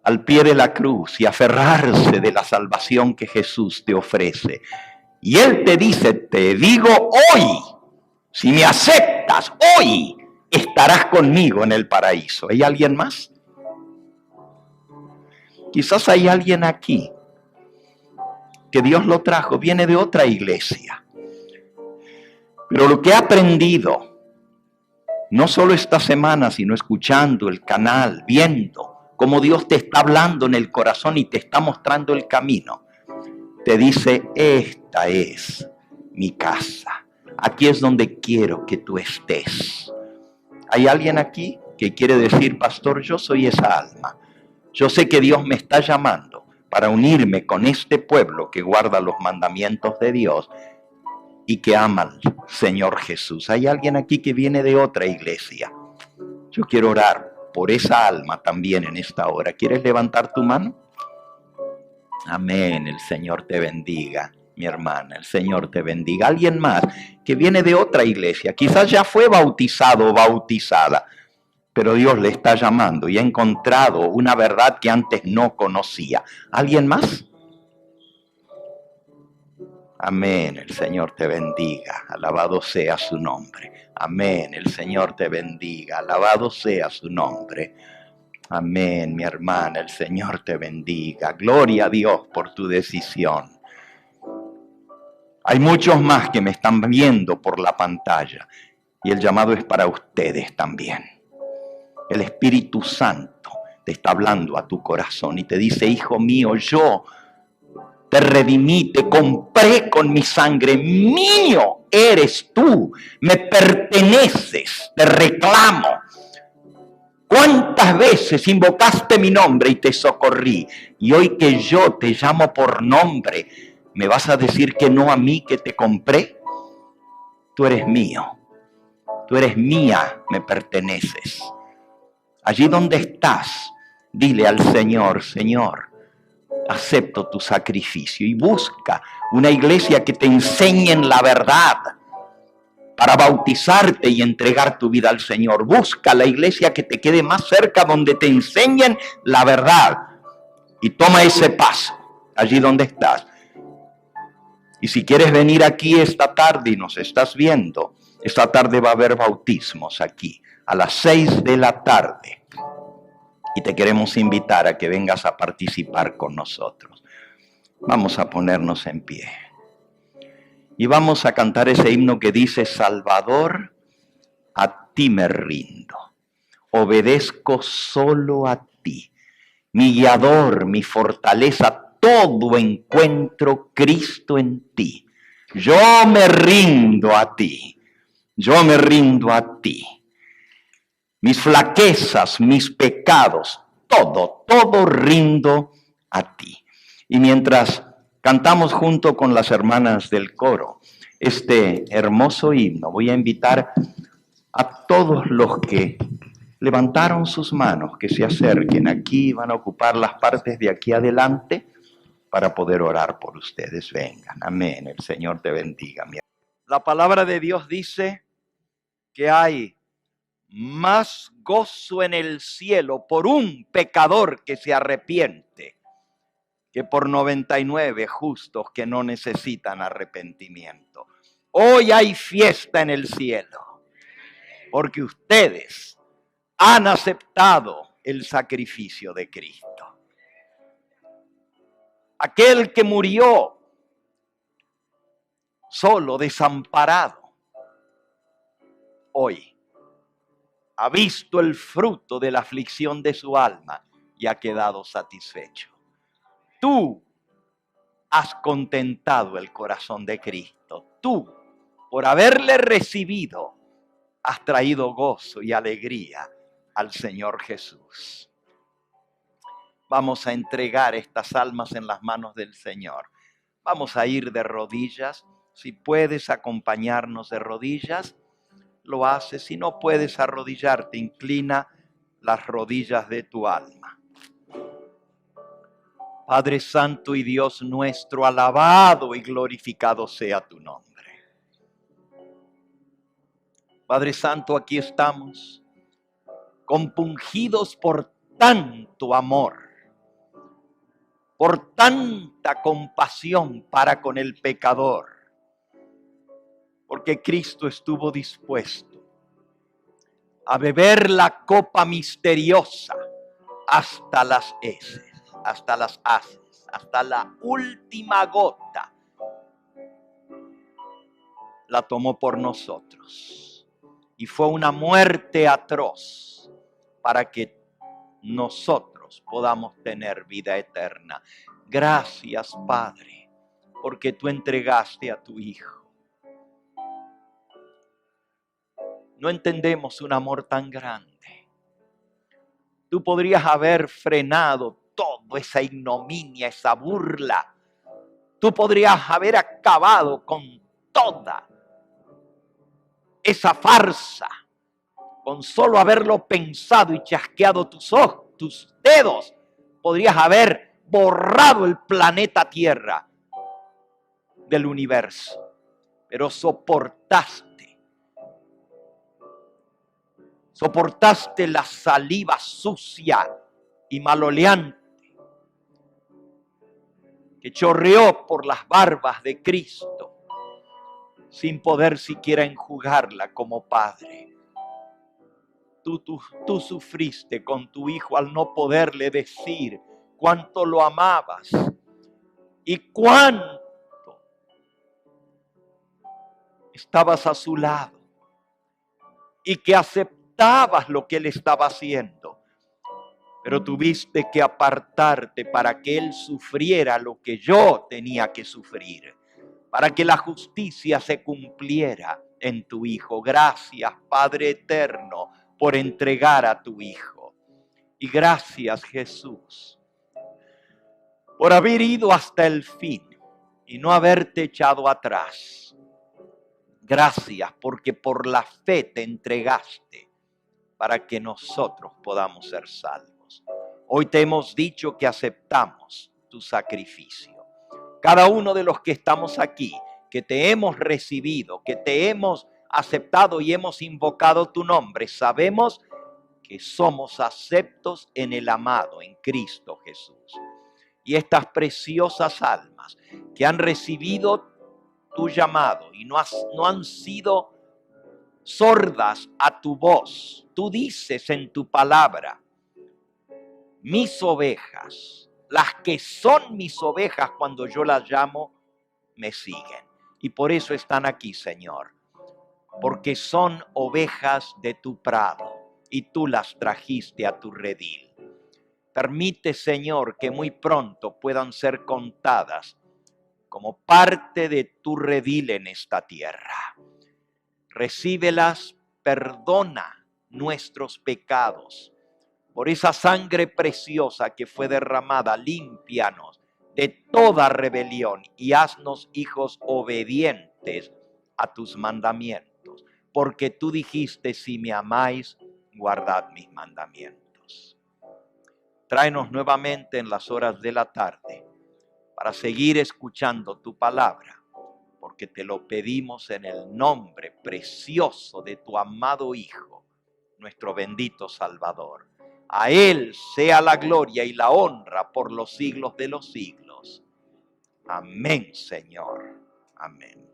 al pie de la cruz y aferrarse de la salvación que Jesús te ofrece? Y Él te dice: te digo hoy, si me aceptas hoy, estarás conmigo en el paraíso. ¿Hay alguien más? Quizás hay alguien aquí que Dios lo trajo, viene de otra iglesia. Pero lo que ha aprendido, no solo esta semana, sino escuchando el canal, viendo cómo Dios te está hablando en el corazón y te está mostrando el camino, te dice: esta es mi casa. Aquí es donde quiero que tú estés. ¿Hay alguien aquí que quiere decir: pastor, yo soy esa alma? Yo sé que Dios me está llamando para unirme con este pueblo que guarda los mandamientos de Dios y que ama al Señor Jesús. ¿Hay alguien aquí que viene de otra iglesia? Yo quiero orar por esa alma también en esta hora. ¿Quieres levantar tu mano? Amén. El Señor te bendiga, mi hermana. El Señor te bendiga. Alguien más que viene de otra iglesia, quizás ya fue bautizado o bautizada, pero Dios le está llamando y ha encontrado una verdad que antes no conocía. ¿Alguien más? Amén. El Señor te bendiga. Alabado sea su nombre. Amén. El Señor te bendiga. Alabado sea su nombre. Amén, mi hermana. El Señor te bendiga. Gloria a Dios por tu decisión. Hay muchos más que me están viendo por la pantalla y el llamado es para ustedes también. El Espíritu Santo te está hablando a tu corazón y te dice: hijo mío, yo te redimí, te compré con mi sangre, mío eres tú, me perteneces, te reclamo. ¿Cuántas veces invocaste mi nombre y te socorrí? Y hoy que yo te llamo por nombre, ¿me vas a decir que no a mí que te compré? Tú eres mío, tú eres mía, me perteneces. Allí donde estás, dile al Señor: Señor, acepto tu sacrificio. Y busca una iglesia que te enseñe la verdad para bautizarte y entregar tu vida al Señor. Busca la iglesia que te quede más cerca, donde te enseñen la verdad. Y toma ese paso allí donde estás. Y si quieres venir aquí esta tarde y nos estás viendo, esta tarde va a haber bautismos aquí a las 6 de la tarde. Y te queremos invitar a que vengas a participar con nosotros. Vamos a ponernos en pie. Y vamos a cantar ese himno que dice: Salvador, a ti me rindo, obedezco solo a ti, mi guiador, mi fortaleza, todo encuentro Cristo en ti. Yo me rindo a ti, yo me rindo a ti. Mis flaquezas, mis pecados, todo rindo a ti. Y mientras cantamos junto con las hermanas del coro este hermoso himno, voy a invitar a todos los que levantaron sus manos que se acerquen aquí, van a ocupar las partes de aquí adelante para poder orar por ustedes. Vengan, amén, el Señor te bendiga. La palabra de Dios dice que hay más gozo en el cielo por un pecador que se arrepiente que por 99 justos que no necesitan arrepentimiento. Hoy hay fiesta en el cielo, porque ustedes han aceptado el sacrificio de Cristo. Aquel que murió solo, desamparado, hoy ha visto el fruto de la aflicción de su alma y ha quedado satisfecho. Tú has contentado el corazón de Cristo. Tú, por haberle recibido, has traído gozo y alegría al Señor Jesús. Vamos a entregar estas almas en las manos del Señor. Vamos a ir de rodillas. Si puedes acompañarnos de rodillas, lo haces. Si no puedes arrodillarte, inclina las rodillas de tu alma. Padre Santo y Dios nuestro, alabado y glorificado sea tu nombre. Padre Santo, aquí estamos, compungidos por tanto amor, por tanta compasión para con el pecador, porque Cristo estuvo dispuesto a beber la copa misteriosa hasta las heces, hasta las haces, hasta la última gota. La tomó por nosotros y fue una muerte atroz para que nosotros podamos tener vida eterna. Gracias, Padre, porque tú entregaste a tu Hijo. No entendemos un amor tan grande. Tú podrías haber frenado toda esa ignominia, esa burla. Tú podrías haber acabado con toda esa farsa, con solo haberlo pensado y chasqueado tus ojos, tus dedos, podrías haber borrado el planeta Tierra del universo, pero soportaste la saliva sucia y maloleante que chorreó por las barbas de Cristo, sin poder siquiera enjugarla como Padre. Tú sufriste con tu Hijo al no poderle decir cuánto lo amabas y cuánto estabas a su lado y que aceptabas lo que Él estaba haciendo. Pero tuviste que apartarte para que Él sufriera lo que yo tenía que sufrir, para que la justicia se cumpliera en tu Hijo. Gracias, Padre eterno, por entregar a tu Hijo. Y gracias, Jesús, por haber ido hasta el fin y no haberte echado atrás. Gracias, porque por la fe te entregaste para que nosotros podamos ser salvos. Hoy te hemos dicho que aceptamos tu sacrificio. Cada uno de los que estamos aquí, que te hemos recibido, que te hemos aceptado y hemos invocado tu nombre, sabemos que somos aceptos en el amado, en Cristo Jesús. Y estas preciosas almas que han recibido tu llamado y no han sido sordas a tu voz. Tú dices en tu palabra: mis ovejas, las que son mis ovejas cuando yo las llamo, me siguen. Y por eso están aquí, Señor, porque son ovejas de tu prado y tú las trajiste a tu redil. Permite, Señor, que muy pronto puedan ser contadas como parte de tu redil en esta tierra. Recíbelas, perdona nuestros pecados. Por esa sangre preciosa que fue derramada, límpianos de toda rebelión y haznos hijos obedientes a tus mandamientos. Porque tú dijiste, si me amáis, guardad mis mandamientos. Tráenos nuevamente en las horas de la tarde para seguir escuchando tu palabra, porque te lo pedimos en el nombre precioso de tu amado Hijo, nuestro bendito Salvador. A Él sea la gloria y la honra por los siglos de los siglos. Amén, Señor. Amén.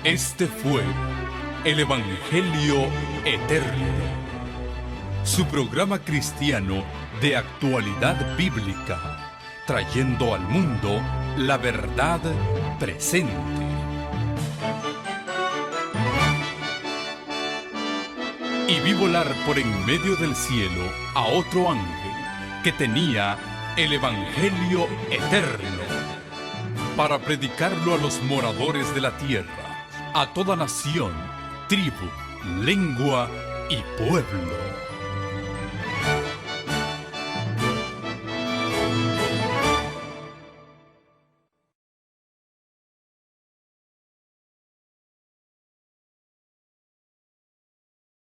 Este fue el Evangelio Eterno, su programa cristiano de actualidad bíblica, trayendo al mundo la verdad presente. Y vi volar por en medio del cielo a otro ángel que tenía el Evangelio Eterno, para predicarlo a los moradores de la tierra, a toda nación, tribu, lengua y pueblo.